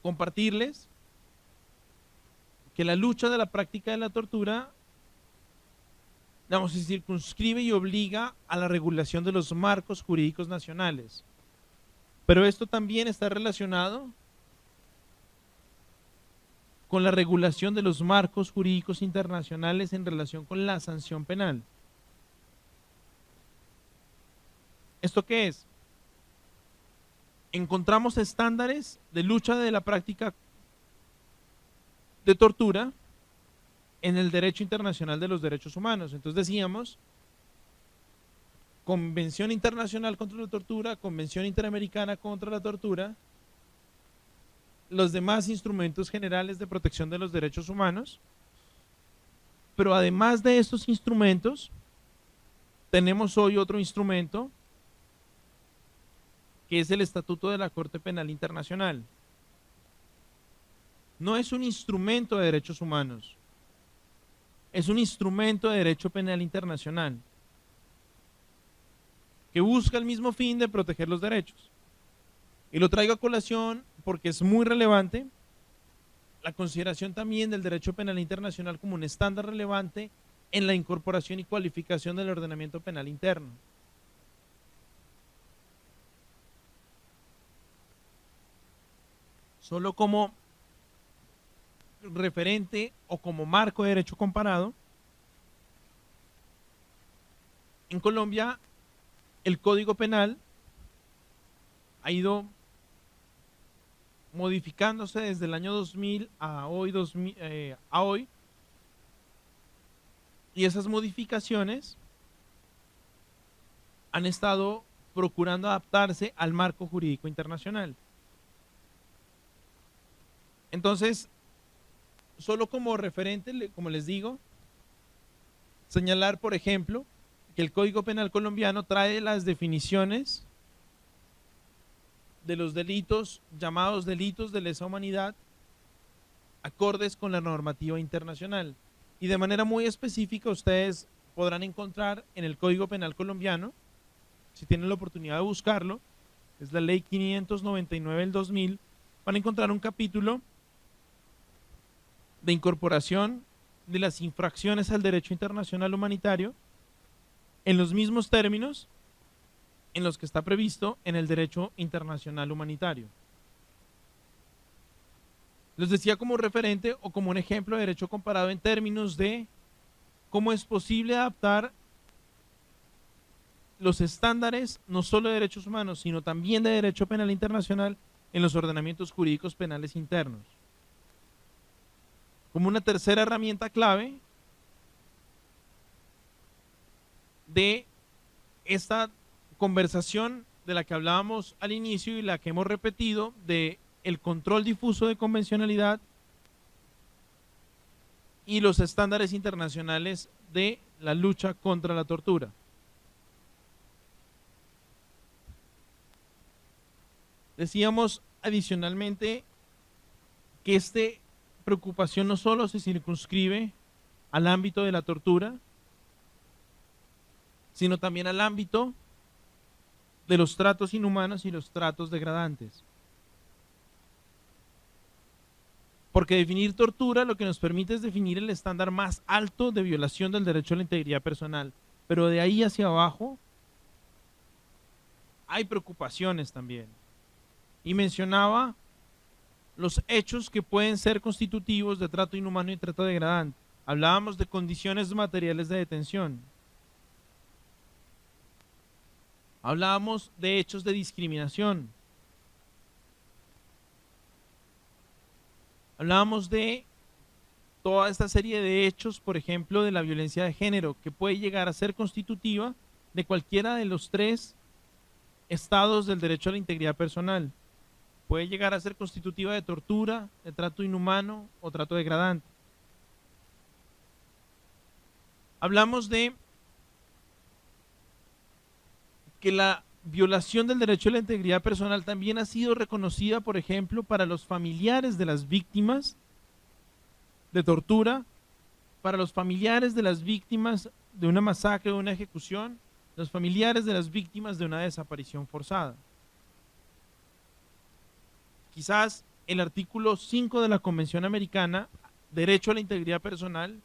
compartirles que la lucha de la práctica de la tortura, digamos, se circunscribe y obliga a la regulación de los marcos jurídicos nacionales. Pero esto también está relacionado con la regulación de los marcos jurídicos internacionales en relación con la sanción penal. ¿Esto qué es? Encontramos estándares de lucha de la práctica de tortura en el derecho internacional de los derechos humanos. Entonces decíamos, Convención Internacional contra la Tortura, Convención Interamericana contra la Tortura, los demás instrumentos generales de protección de los derechos humanos, pero además de estos instrumentos, tenemos hoy otro instrumento que es el Estatuto de la Corte Penal Internacional. No es un instrumento de derechos humanos, es un instrumento de derecho penal internacional que busca el mismo fin de proteger los derechos. Y lo traigo a colación porque es muy relevante la consideración también del derecho penal internacional como un estándar relevante en la incorporación y cualificación del ordenamiento penal interno. Solo como referente o como marco de derecho comparado, en Colombia el Código Penal ha ido modificándose desde el año 2000 a hoy, y esas modificaciones han estado procurando adaptarse al marco jurídico internacional. Entonces, solo como referente, como les digo, señalar, por ejemplo, que el Código Penal colombiano trae las definiciones de los delitos llamados delitos de lesa humanidad acordes con la normativa internacional. Y de manera muy específica ustedes podrán encontrar en el Código Penal colombiano, si tienen la oportunidad de buscarlo, es la Ley 599 del 2000, van a encontrar un capítulo de incorporación de las infracciones al derecho internacional humanitario en los mismos términos en los que está previsto en el derecho internacional humanitario. Les decía como referente o como un ejemplo de derecho comparado en términos de cómo es posible adaptar los estándares no solo de derechos humanos, sino también de derecho penal internacional en los ordenamientos jurídicos penales internos. Como una tercera herramienta clave de esta conversación de la que hablábamos al inicio y la que hemos repetido de el control difuso de convencionalidad y los estándares internacionales de la lucha contra la tortura. Decíamos adicionalmente que esta preocupación no solo se circunscribe al ámbito de la tortura, sino también al ámbito de los tratos inhumanos y los tratos degradantes. Porque definir tortura lo que nos permite es definir el estándar más alto de violación del derecho a la integridad personal. Pero de ahí hacia abajo hay preocupaciones también. Y mencionaba los hechos que pueden ser constitutivos de trato inhumano y trato degradante. Hablábamos de condiciones materiales de detención. Hablábamos de hechos de discriminación. Hablábamos de toda esta serie de hechos, por ejemplo, de la violencia de género, que puede llegar a ser constitutiva de cualquiera de los tres estados del derecho a la integridad personal. Puede llegar a ser constitutiva de tortura, de trato inhumano o trato degradante. Hablamos de que la violación del derecho a la integridad personal también ha sido reconocida, por ejemplo, para los familiares de las víctimas de tortura, para los familiares de las víctimas de una masacre o una ejecución, los familiares de las víctimas de una desaparición forzada. Quizás el artículo 5 de la Convención Americana, Derecho a la Integridad Personal,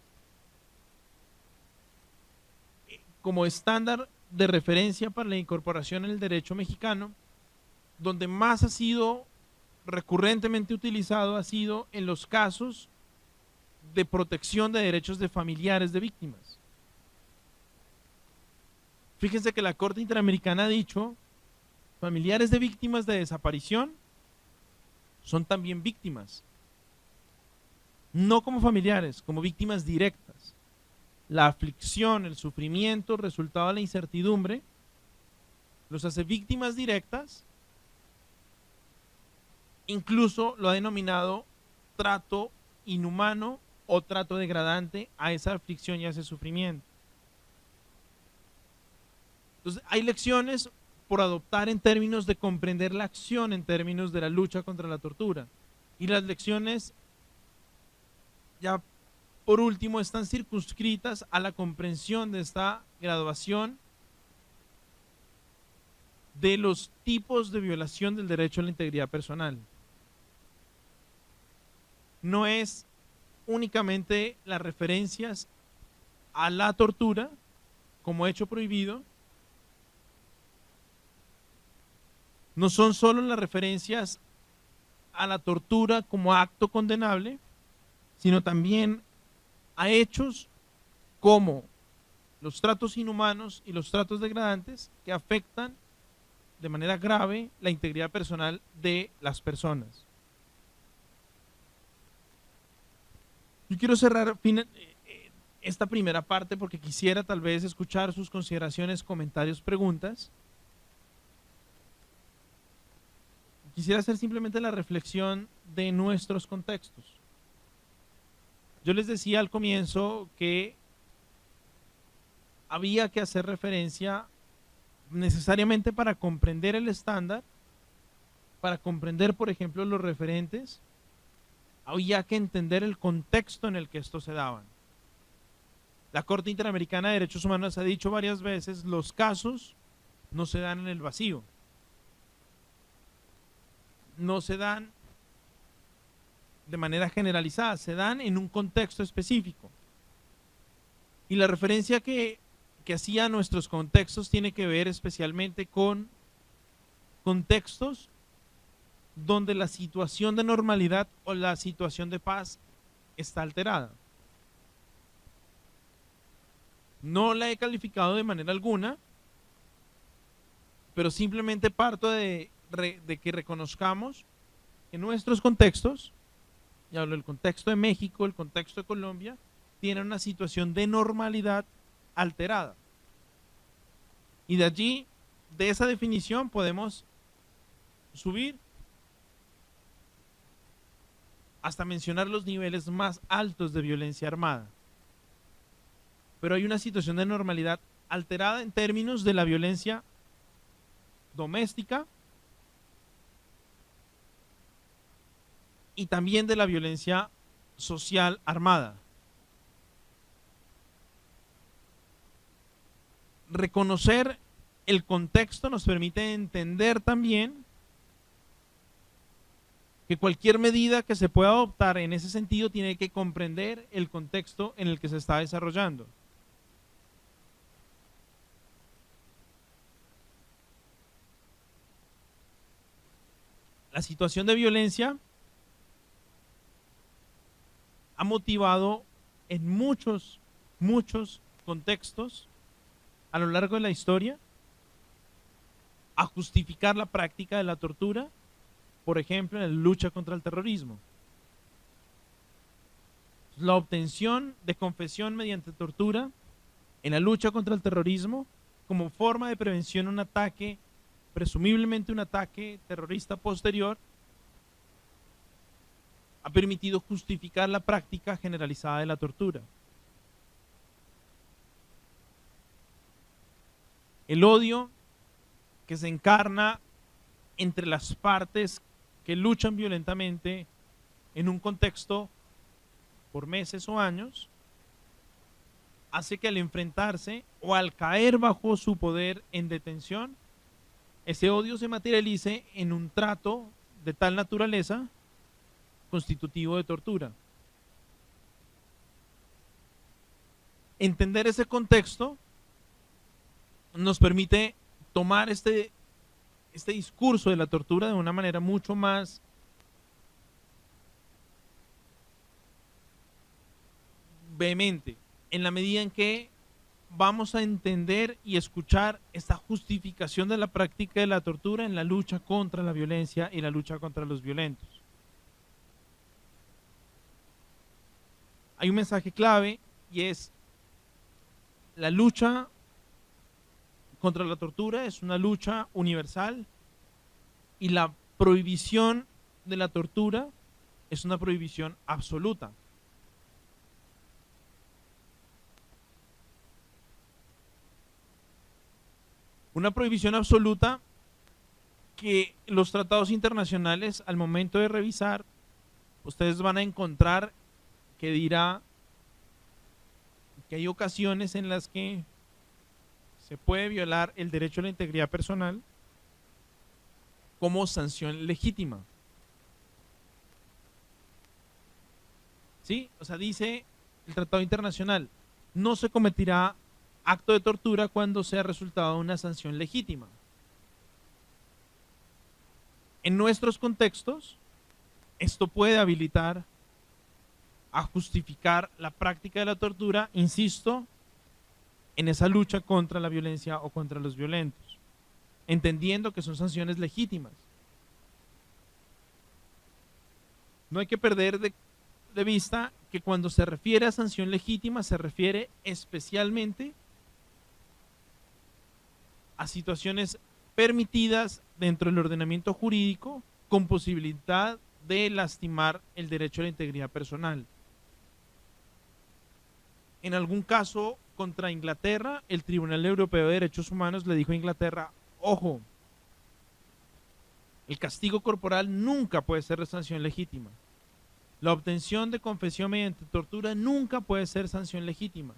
como estándar de referencia para la incorporación en el derecho mexicano, donde más ha sido recurrentemente utilizado ha sido en los casos de protección de derechos de familiares de víctimas. Fíjense que la Corte Interamericana ha dicho, familiares de víctimas de desaparición son también víctimas, no como familiares, como víctimas directas. La aflicción, el sufrimiento, resultado de la incertidumbre, los hace víctimas directas. Incluso lo ha denominado trato inhumano o trato degradante a esa aflicción y a ese sufrimiento. Entonces, hay lecciones por adoptar en términos de comprender la acción, en términos de la lucha contra la tortura. Y las lecciones, ya por último, están circunscritas a la comprensión de esta graduación de los tipos de violación del derecho a la integridad personal. No es únicamente las referencias a la tortura como hecho prohibido, no son solo las referencias a la tortura como acto condenable, sino también a hechos como los tratos inhumanos y los tratos degradantes que afectan de manera grave la integridad personal de las personas. Yo quiero cerrar esta primera parte porque quisiera tal vez escuchar sus consideraciones, comentarios, preguntas. Quisiera hacer simplemente la reflexión de nuestros contextos. Yo les decía al comienzo que había que hacer referencia necesariamente para comprender el estándar, para comprender, por ejemplo, los referentes, había que entender el contexto en el que estos se daban. La Corte Interamericana de Derechos Humanos ha dicho varias veces, los casos no se dan en el vacío, no se dan de manera generalizada, se dan en un contexto específico. Y la referencia que hacía a nuestros contextos tiene que ver especialmente con contextos donde la situación de normalidad o la situación de paz está alterada. No la he calificado de manera alguna, pero simplemente parto de que reconozcamos que nuestros contextos, y hablo del contexto de México, el contexto de Colombia, tienen una situación de normalidad alterada. Y de allí, de esa definición, podemos subir hasta mencionar los niveles más altos de violencia armada. Pero hay una situación de normalidad alterada en términos de la violencia doméstica, y también de la violencia social armada. Reconocer el contexto nos permite entender también que cualquier medida que se pueda adoptar en ese sentido tiene que comprender el contexto en el que se está desarrollando. La situación de violencia ha motivado en muchos contextos a lo largo de la historia a justificar la práctica de la tortura, por ejemplo, en la lucha contra el terrorismo. La obtención de confesión mediante tortura en la lucha contra el terrorismo como forma de prevención a un ataque, presumiblemente un ataque terrorista posterior, ha permitido justificar la práctica generalizada de la tortura. El odio que se encarna entre las partes que luchan violentamente en un contexto por meses o años, hace que al enfrentarse o al caer bajo su poder en detención, ese odio se materialice en un trato de tal naturaleza constitutivo de tortura. Entender ese contexto nos permite tomar este discurso de la tortura de una manera mucho más vehemente, en la medida en que vamos a entender y escuchar esta justificación de la práctica de la tortura en la lucha contra la violencia y la lucha contra los violentos. Hay un mensaje clave y es: la lucha contra la tortura es una lucha universal y la prohibición de la tortura es una prohibición absoluta. Una prohibición absoluta que los tratados internacionales, al momento de revisar, ustedes van a encontrar que dirá que hay ocasiones en las que se puede violar el derecho a la integridad personal como sanción legítima. ¿Sí? O sea, dice el Tratado Internacional, no se cometerá acto de tortura cuando sea resultado de una sanción legítima. En nuestros contextos, esto puede habilitar a justificar la práctica de la tortura, insisto, en esa lucha contra la violencia o contra los violentos, entendiendo que son sanciones legítimas. No hay que perder de vista que cuando se refiere a sanción legítima se refiere especialmente a situaciones permitidas dentro del ordenamiento jurídico con posibilidad de lastimar el derecho a la integridad personal. En algún caso contra Inglaterra, el Tribunal Europeo de Derechos Humanos le dijo a Inglaterra: ojo, el castigo corporal nunca puede ser sanción legítima. La obtención de confesión mediante tortura nunca puede ser sanción legítima.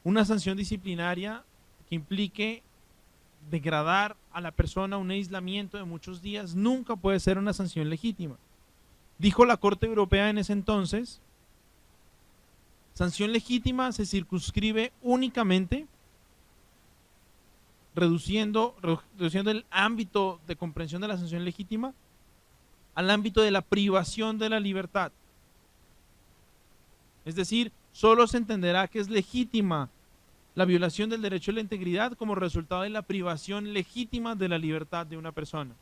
Una sanción disciplinaria que implique degradar a la persona a un aislamiento de muchos días nunca puede ser una sanción legítima. Dijo la Corte Europea en ese entonces: sanción legítima se circunscribe únicamente reduciendo el ámbito de comprensión de la sanción legítima al ámbito de la privación de la libertad. Es decir, solo se entenderá que es legítima la violación del derecho a la integridad como resultado de la privación legítima de la libertad de una persona.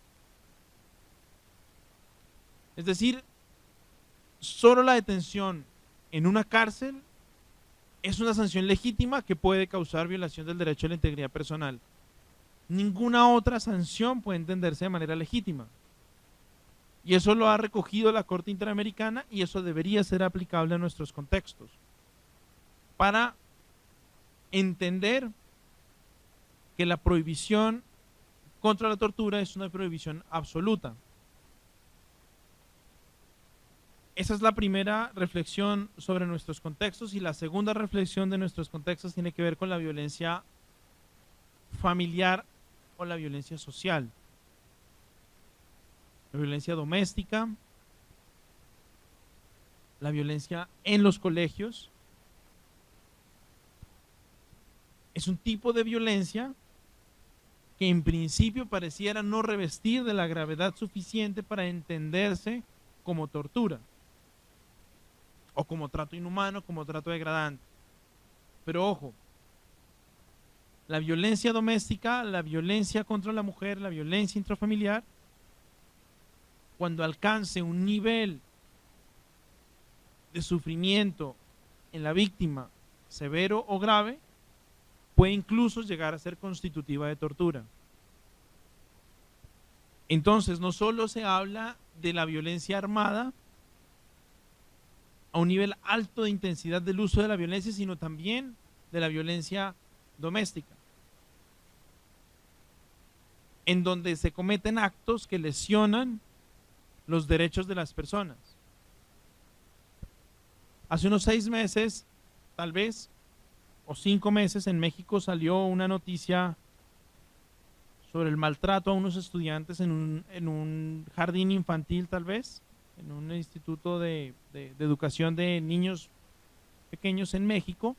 Es decir, solo la detención en una cárcel es una sanción legítima que puede causar violación del derecho a la integridad personal. Ninguna otra sanción puede entenderse de manera legítima. Y eso lo ha recogido la Corte Interamericana y eso debería ser aplicable a nuestros contextos. Para entender que la prohibición contra la tortura es una prohibición absoluta. Esa es la primera reflexión sobre nuestros contextos, y la segunda reflexión de nuestros contextos tiene que ver con la violencia familiar o la violencia social. La violencia doméstica, la violencia en los colegios. Es un tipo de violencia que en principio pareciera no revestir de la gravedad suficiente para entenderse como tortura, o como trato inhumano, como trato degradante. Pero ojo, la violencia doméstica, la violencia contra la mujer, la violencia intrafamiliar, cuando alcance un nivel de sufrimiento en la víctima severo o grave, puede incluso llegar a ser constitutiva de tortura. Entonces, no solo se habla de la violencia armada a un nivel alto de intensidad del uso de la violencia, sino también de la violencia doméstica, en donde se cometen actos que lesionan los derechos de las personas. Hace unos 6 meses, tal vez, o 5 meses, en México salió una noticia sobre el maltrato a unos estudiantes en un jardín infantil, tal vez, en un instituto de educación de niños pequeños en México,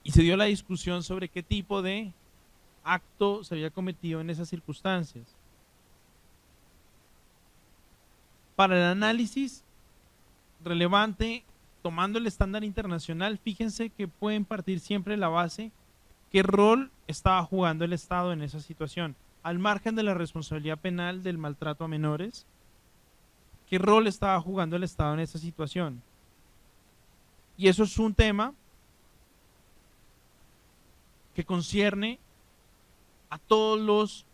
y se dio la discusión sobre qué tipo de acto se había cometido en esas circunstancias. Para el análisis relevante, tomando el estándar internacional, fíjense que pueden partir siempre de la base qué rol estaba jugando el Estado en esa situación, al margen de la responsabilidad penal del maltrato a menores. ¿Qué rol estaba jugando el Estado en esa situación? Y eso es un tema que concierne a todos los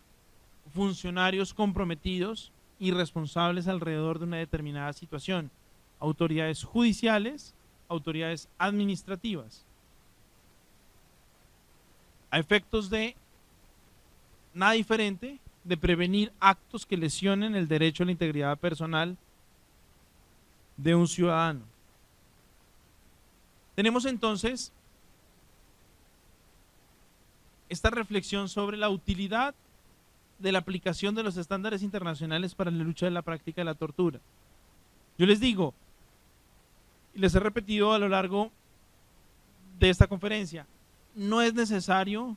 funcionarios comprometidos y responsables alrededor de una determinada situación: autoridades judiciales, autoridades administrativas, a efectos de nada diferente de prevenir actos que lesionen el derecho a la integridad personal de un ciudadano. Tenemos entonces esta reflexión sobre la utilidad de la aplicación de los estándares internacionales para la lucha de la práctica de la tortura. Yo les digo, y les he repetido a lo largo de esta conferencia, no es necesario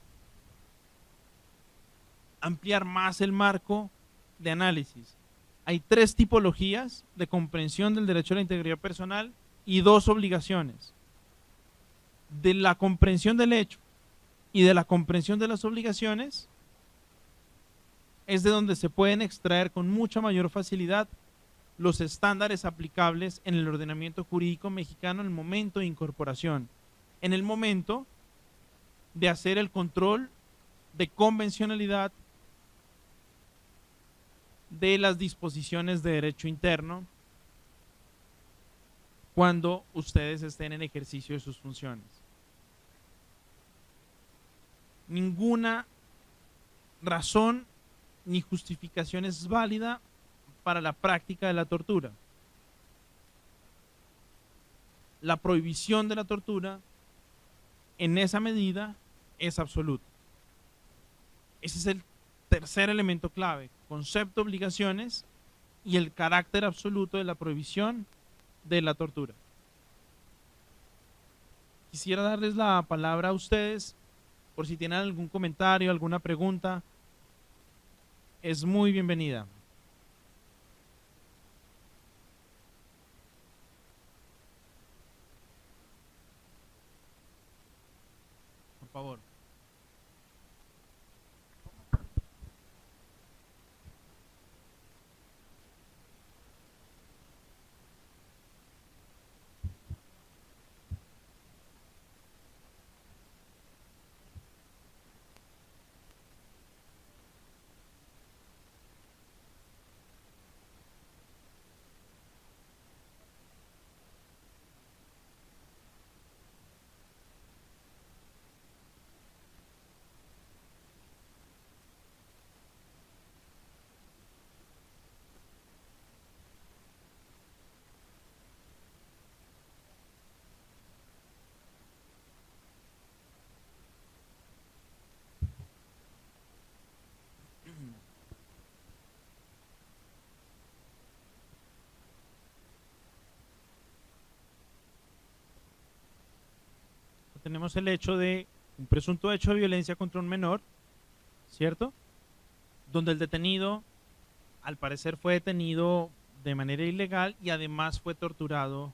ampliar más el marco de análisis. Hay 3 tipologías de comprensión del derecho a la integridad personal y 2 obligaciones. De la comprensión del hecho y de la comprensión de las obligaciones es de donde se pueden extraer con mucha mayor facilidad los estándares aplicables en el ordenamiento jurídico mexicano en el momento de incorporación, en el momento de hacer el control de convencionalidad de las disposiciones de derecho interno cuando ustedes estén en ejercicio de sus funciones. Ninguna razón ni justificación es válida para la práctica de la tortura. La prohibición de la tortura en esa medida es absoluta. Ese es el tercer elemento clave: concepto, obligaciones y el carácter absoluto de la prohibición de la tortura. Quisiera darles la palabra a ustedes por si tienen algún comentario, alguna pregunta. Es muy bienvenida. Por favor. tenemos el hecho de un presunto hecho de violencia contra un menor, ¿cierto? Donde el detenido, al parecer, fue detenido de manera ilegal y además fue torturado.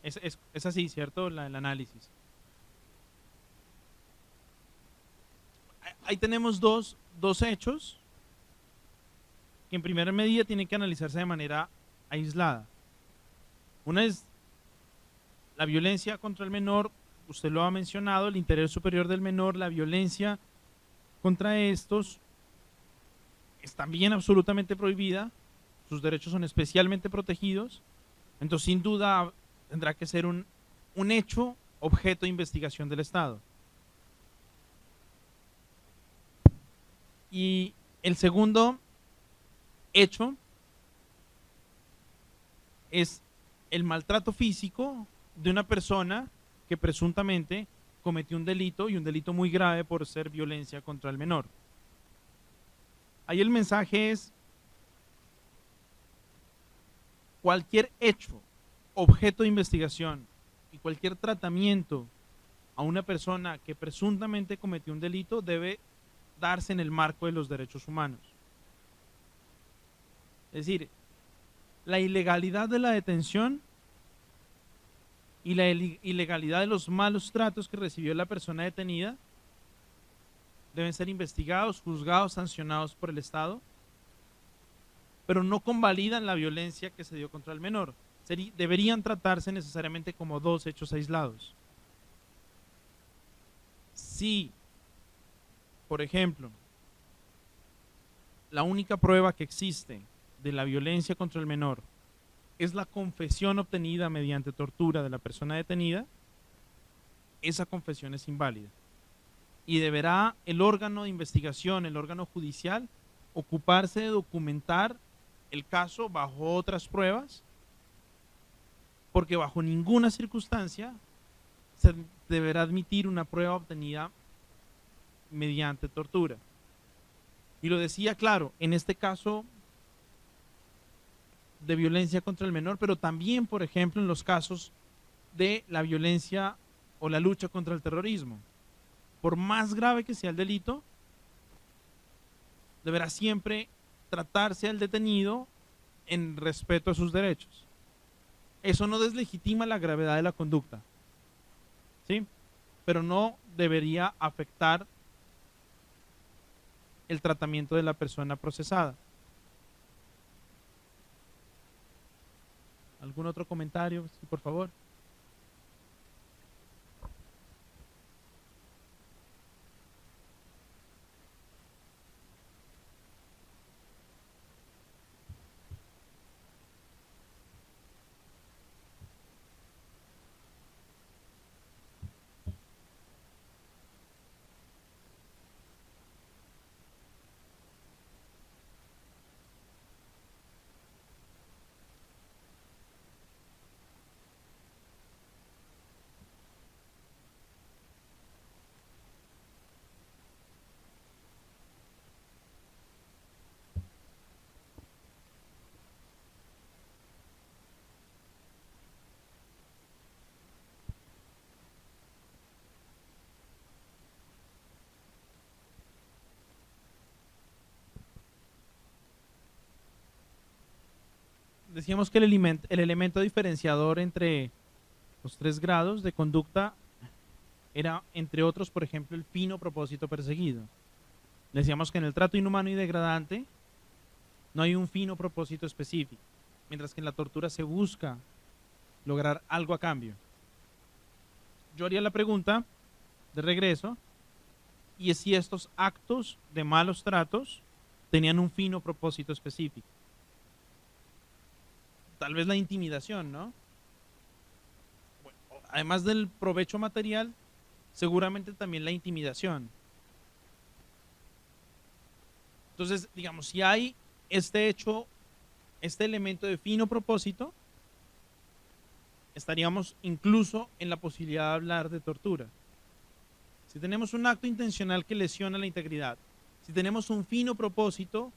Es así, ¿cierto? El análisis. Ahí tenemos dos hechos que en primera medida tienen que analizarse de manera aislada. Una es la violencia contra el menor, usted lo ha mencionado, el interés superior del menor, la violencia contra estos es también absolutamente prohibida, sus derechos son especialmente protegidos, entonces sin duda tendrá que ser un hecho objeto de investigación del Estado. Y el segundo hecho es el maltrato físico de una persona que presuntamente cometió un delito y un delito muy grave por ser violencia contra el menor. Ahí el mensaje es: cualquier hecho, objeto de investigación y cualquier tratamiento a una persona que presuntamente cometió un delito debe darse en el marco de los derechos humanos. Es decir, la ilegalidad de la detención y la ilegalidad de los malos tratos que recibió la persona detenida deben ser investigados, juzgados, sancionados por el Estado, pero no convalidan la violencia que se dio contra el menor. Deberían tratarse necesariamente como dos hechos aislados. Si, por ejemplo, la única prueba que existe de la violencia contra el menor es la confesión obtenida mediante tortura de la persona detenida, esa confesión es inválida. Y deberá el órgano de investigación, el órgano judicial, ocuparse de documentar el caso bajo otras pruebas, porque bajo ninguna circunstancia se deberá admitir una prueba obtenida mediante tortura. Y lo decía claro, en este caso de violencia contra el menor, pero también, por ejemplo, en los casos de la violencia o la lucha contra el terrorismo. Por más grave que sea el delito, deberá siempre tratarse al detenido en respeto a sus derechos. Eso no deslegitima la gravedad de la conducta, ¿sí? Pero no debería afectar el tratamiento de la persona procesada. ¿Algún otro comentario? Sí, por favor. Decíamos que el elemento diferenciador entre los 3 grados de conducta era, entre otros, por ejemplo, el fino propósito perseguido. Decíamos que en el trato inhumano y degradante no hay un fino propósito específico, mientras que en la tortura se busca lograr algo a cambio. Yo haría la pregunta de regreso, y es si estos actos de malos tratos tenían un fino propósito específico. Tal vez la intimidación, ¿no? Bueno, además del provecho material, seguramente también la intimidación. Entonces, digamos, si hay este hecho, este elemento de fino propósito, estaríamos incluso en la posibilidad de hablar de tortura. Si tenemos un acto intencional que lesiona la integridad, si tenemos un fino propósito,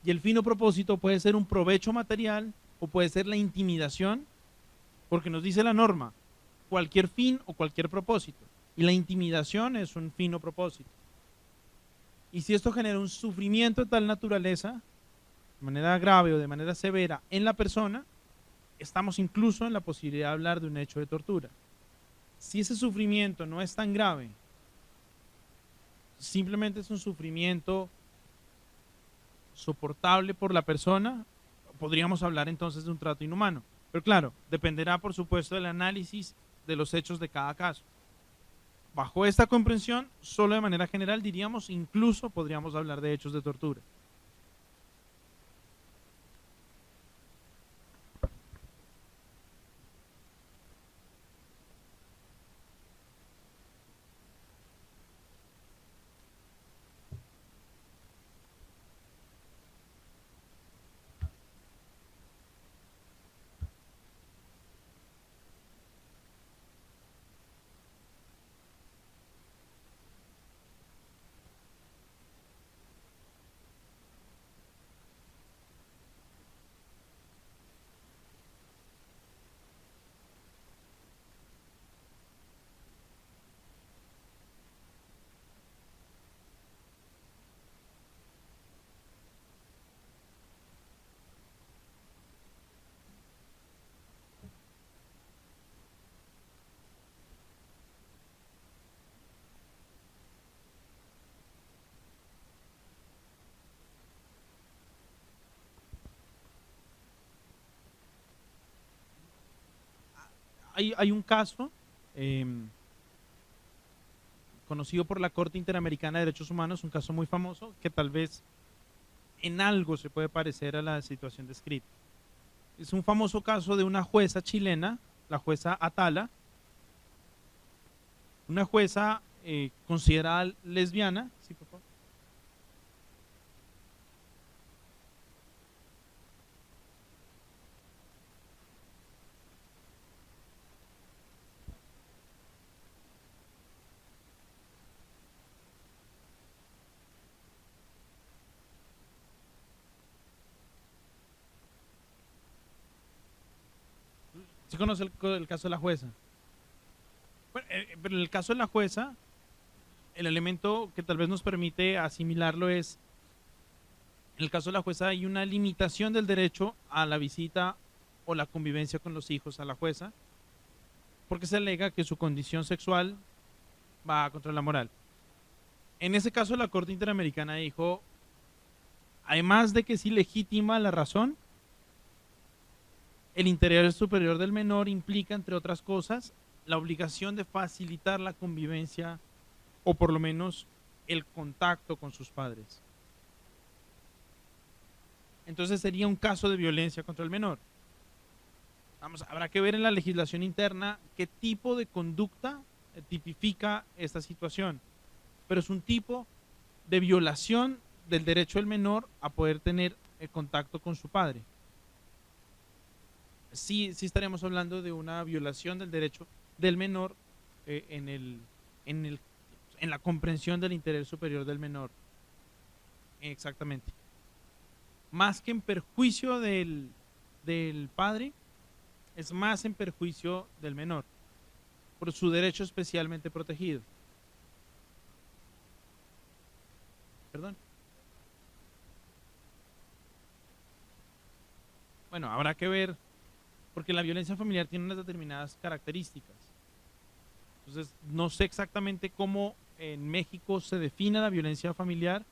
y el fino propósito puede ser un provecho material o puede ser la intimidación, porque nos dice la norma, cualquier fin o cualquier propósito. Y la intimidación es un fin o propósito. Y si esto genera un sufrimiento de tal naturaleza, de manera grave o de manera severa en la persona, estamos incluso en la posibilidad de hablar de un hecho de tortura. Si ese sufrimiento no es tan grave, simplemente es un sufrimiento soportable por la persona, podríamos hablar entonces de un trato inhumano. Pero claro, dependerá por supuesto del análisis de los hechos de cada caso. Bajo esta comprensión, solo de manera general diríamos, incluso podríamos hablar de hechos de tortura. Hay un caso eh, conocido por la Corte Interamericana de Derechos Humanos, un caso muy famoso que tal vez en algo se puede parecer a la situación descrita. Es un famoso caso de una jueza chilena, la jueza Atala, una jueza considerada lesbiana. ¿Sí, por favor? ¿Sí conoce el caso de la jueza? Bueno, pero en el caso de la jueza, el elemento que tal vez nos permite asimilarlo es, en el caso de la jueza hay una limitación del derecho a la visita o la convivencia con los hijos a la jueza, porque se alega que su condición sexual va contra la moral. En ese caso la Corte Interamericana dijo, además de que es ilegítima la razón, el interés superior del menor implica, entre otras cosas, la obligación de facilitar la convivencia o por lo menos el contacto con sus padres. Entonces sería un caso de violencia contra el menor. Vamos, habrá que ver en la legislación interna qué tipo de conducta tipifica esta situación, pero es un tipo de violación del derecho del menor a poder tener contacto con su padre. Sí, sí estaríamos hablando de una violación del derecho del menor en, en la comprensión del interés superior del menor. Exactamente. Más que en perjuicio del padre, es más en perjuicio del menor, por su derecho especialmente protegido. Perdón. Bueno, habrá que ver, porque la violencia familiar tiene unas determinadas características. Entonces, no sé exactamente cómo en México se define la violencia familiar,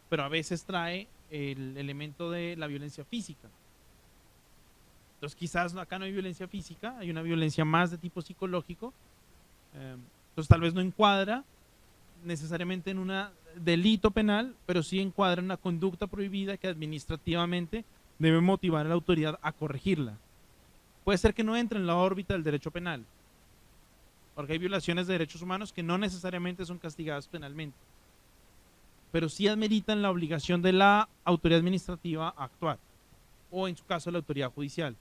pero a veces trae el elemento de la violencia física. Entonces, quizás acá no hay violencia física, hay una violencia más de tipo psicológico. Entonces, tal vez no encuadra necesariamente en un delito penal, pero sí encuadra en una conducta prohibida que administrativamente debe motivar a la autoridad a corregirla. Puede ser que no entre en la órbita del derecho penal, porque hay violaciones de derechos humanos que no necesariamente son castigadas penalmente, pero sí ameritan la obligación de la autoridad administrativa a actuar, o en su caso la autoridad judicial.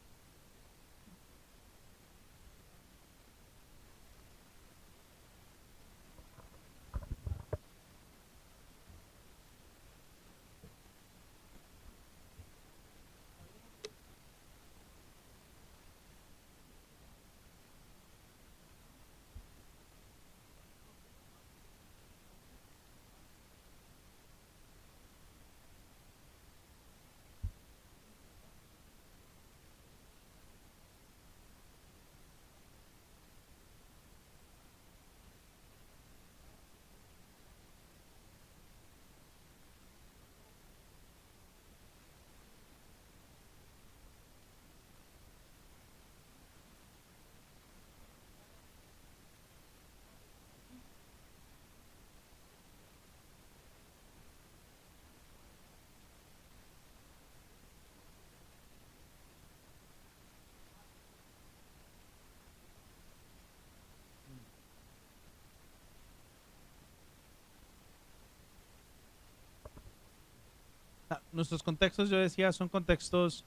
nuestros contextos, yo decía, son contextos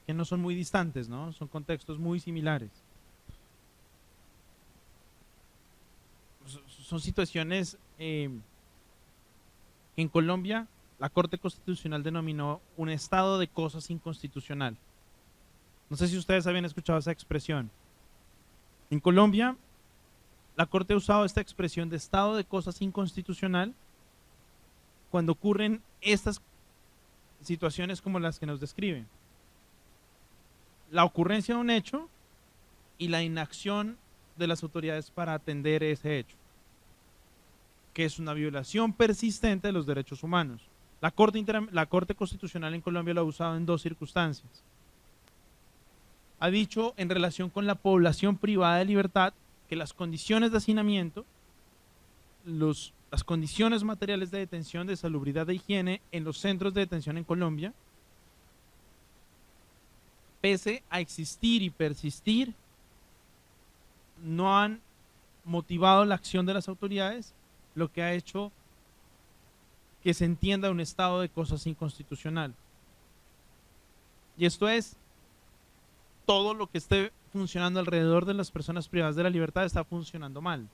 que no son muy distantes, ¿no? Son contextos muy similares. Son situaciones en Colombia la Corte Constitucional denominó un estado de cosas inconstitucional. No sé si ustedes habían escuchado esa expresión. En Colombia, la Corte ha usado esta expresión de estado de cosas inconstitucional cuando ocurren estas situaciones como las que nos describen. La ocurrencia de un hecho y la inacción de las autoridades para atender ese hecho, que es una violación persistente de los derechos humanos. La Corte Constitucional en Colombia lo ha usado en dos circunstancias. Ha dicho en relación con la población privada de libertad que las condiciones de hacinamiento, las condiciones materiales de detención, de salubridad, de higiene en los centros de detención en Colombia, pese a existir y persistir, no han motivado la acción de las autoridades, lo que ha hecho que se entienda un estado de cosas inconstitucional. Y esto es, todo lo que esté funcionando alrededor de las personas privadas de la libertad está funcionando mal.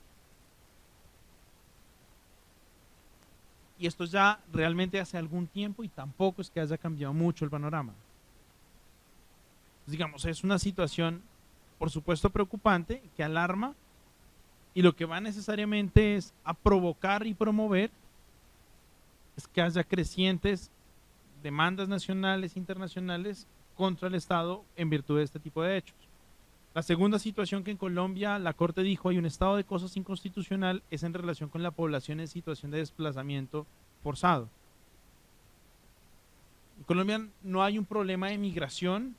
Y esto ya realmente hace algún tiempo y tampoco es que haya cambiado mucho el panorama. Digamos, es una situación, por supuesto, preocupante, que alarma, y lo que va necesariamente es a provocar y promover es que haya crecientes demandas nacionales e internacionales contra el Estado en virtud de este tipo de hechos. La segunda situación que en Colombia la Corte dijo hay un estado de cosas inconstitucional es en relación con la población en situación de desplazamiento forzado. En Colombia no hay un problema de migración,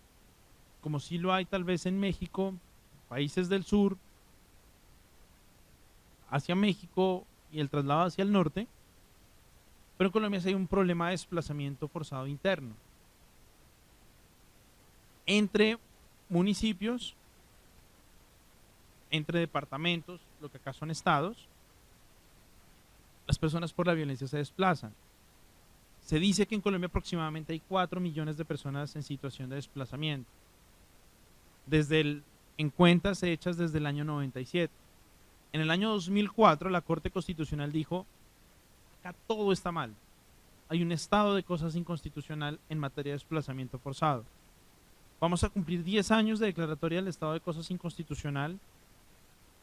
como sí lo hay tal vez en México, países del sur, hacia México y el traslado hacia el norte, pero en Colombia sí hay un problema de desplazamiento forzado interno entre municipios, entre departamentos, lo que acá son estados. Las personas por la violencia se desplazan. Se dice que en Colombia aproximadamente hay 4 millones de personas en situación de desplazamiento, en cuentas hechas desde el año 97. En el año 2004 la Corte Constitucional dijo: acá todo está mal. Hay un estado de cosas inconstitucional en materia de desplazamiento forzado. Vamos a cumplir 10 años de declaratoria del estado de cosas inconstitucional.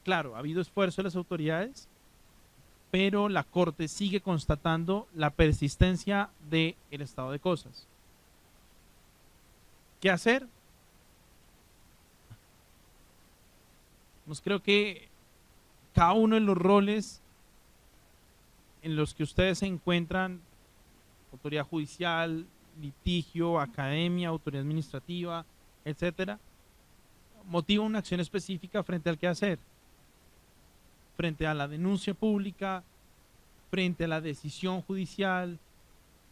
Claro, ha habido esfuerzo de las autoridades, pero la Corte sigue constatando la persistencia del estado de cosas. ¿Qué hacer? Pues creo que cada uno de los roles en los que ustedes se encuentran, autoridad judicial, litigio, academia, autoridad administrativa, etcétera, motiva una acción específica frente al quehacer, frente a la denuncia pública, frente a la decisión judicial,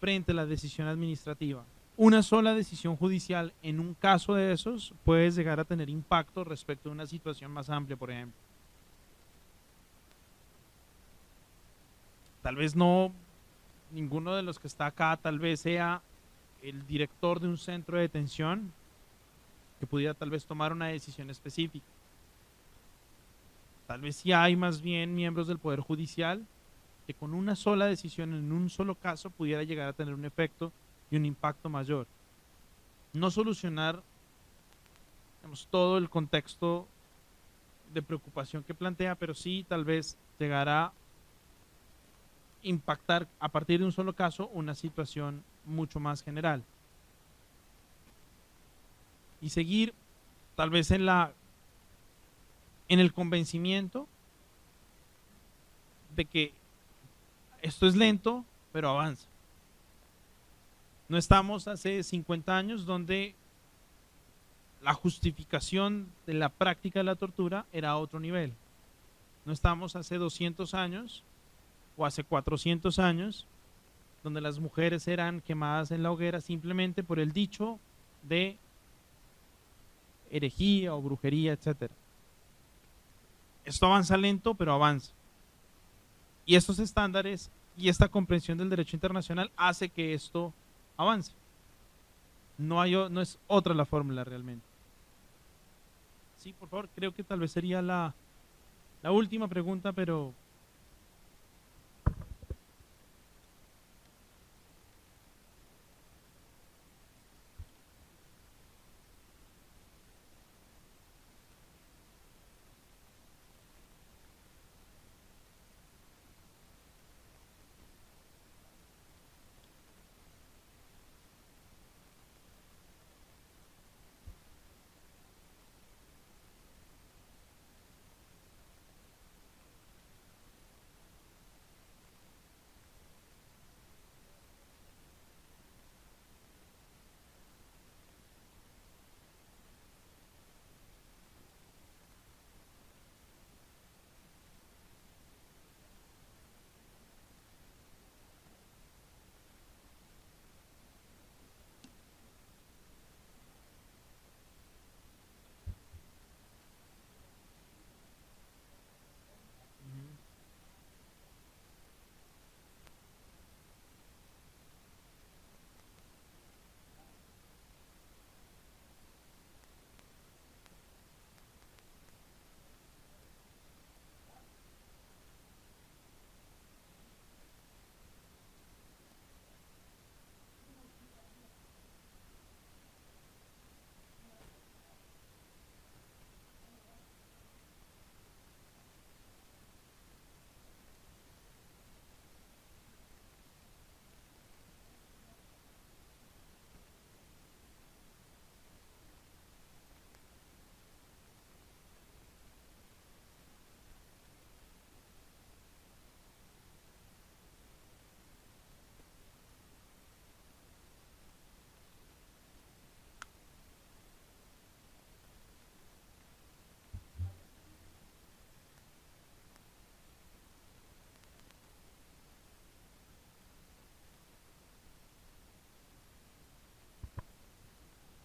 frente a la decisión administrativa. Una sola decisión judicial en un caso de esos puede llegar a tener impacto respecto a una situación más amplia, por ejemplo. Tal vez no, ninguno de los que está acá tal vez sea el director de un centro de detención que pudiera tal vez tomar una decisión específica. Tal vez sí hay más bien miembros del Poder Judicial que con una sola decisión en un solo caso pudiera llegar a tener un efecto y un impacto mayor. No solucionar, digamos, todo el contexto de preocupación que plantea, pero sí tal vez llegar a impactar a partir de un solo caso una situación mucho más general. Y seguir tal vez en el convencimiento de que esto es lento, pero avanza. No estamos hace 50 años donde la justificación de la práctica de la tortura era a otro nivel. No estamos hace 200 años o hace 400 años donde las mujeres eran quemadas en la hoguera simplemente por el dicho de herejía o brujería, etc. Esto avanza lento, pero avanza. Y estos estándares y esta comprensión del derecho internacional hace que esto avance. No es otra la fórmula realmente. Sí, por favor, creo que tal vez sería la última pregunta, pero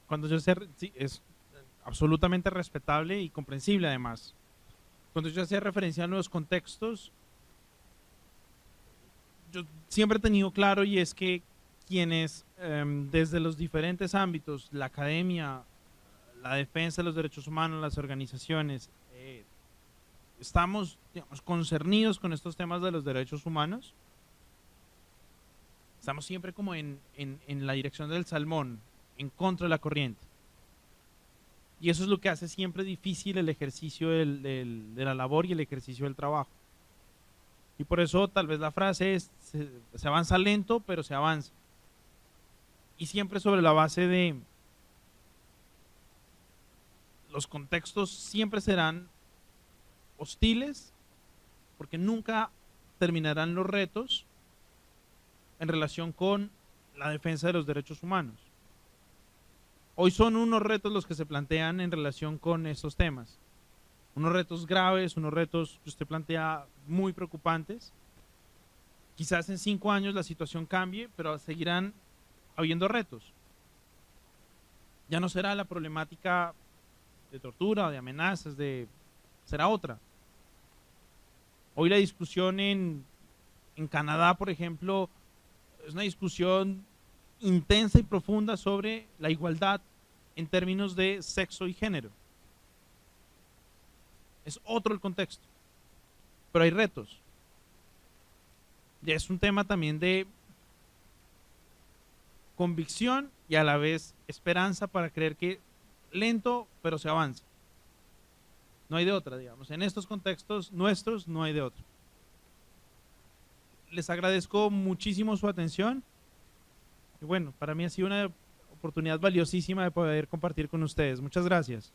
cuando yo sé, sí, es absolutamente respetable y comprensible además. Cuando yo hacía referencia a los contextos, yo siempre he tenido claro y es que quienes desde los diferentes ámbitos, la academia, la defensa de los derechos humanos, las organizaciones, estamos, digamos, concernidos con estos temas de los derechos humanos, estamos siempre como en la dirección del salmón, en contra de la corriente. Y eso es lo que hace siempre difícil el ejercicio de la labor y el ejercicio del trabajo. Y por eso tal vez la frase es, se avanza lento, pero se avanza. Y siempre sobre la base de los contextos siempre serán hostiles, porque nunca terminarán los retos en relación con la defensa de los derechos humanos. Hoy son unos retos los que se plantean en relación con estos temas. Unos retos graves, unos retos que usted plantea muy preocupantes. Quizás en 5 años la situación cambie, pero seguirán habiendo retos. Ya no será la problemática de tortura o de amenazas, será otra. Hoy la discusión en Canadá, por ejemplo, es una discusión intensa y profunda sobre la igualdad en términos de sexo y género. Es otro el contexto, pero hay retos. Y es un tema también de convicción y a la vez esperanza para creer que lento, pero se avanza. No hay de otra, digamos. En estos contextos nuestros no hay de otra. Les agradezco muchísimo su atención. Y bueno, para mí ha sido una oportunidad valiosísima de poder compartir con ustedes. Muchas gracias.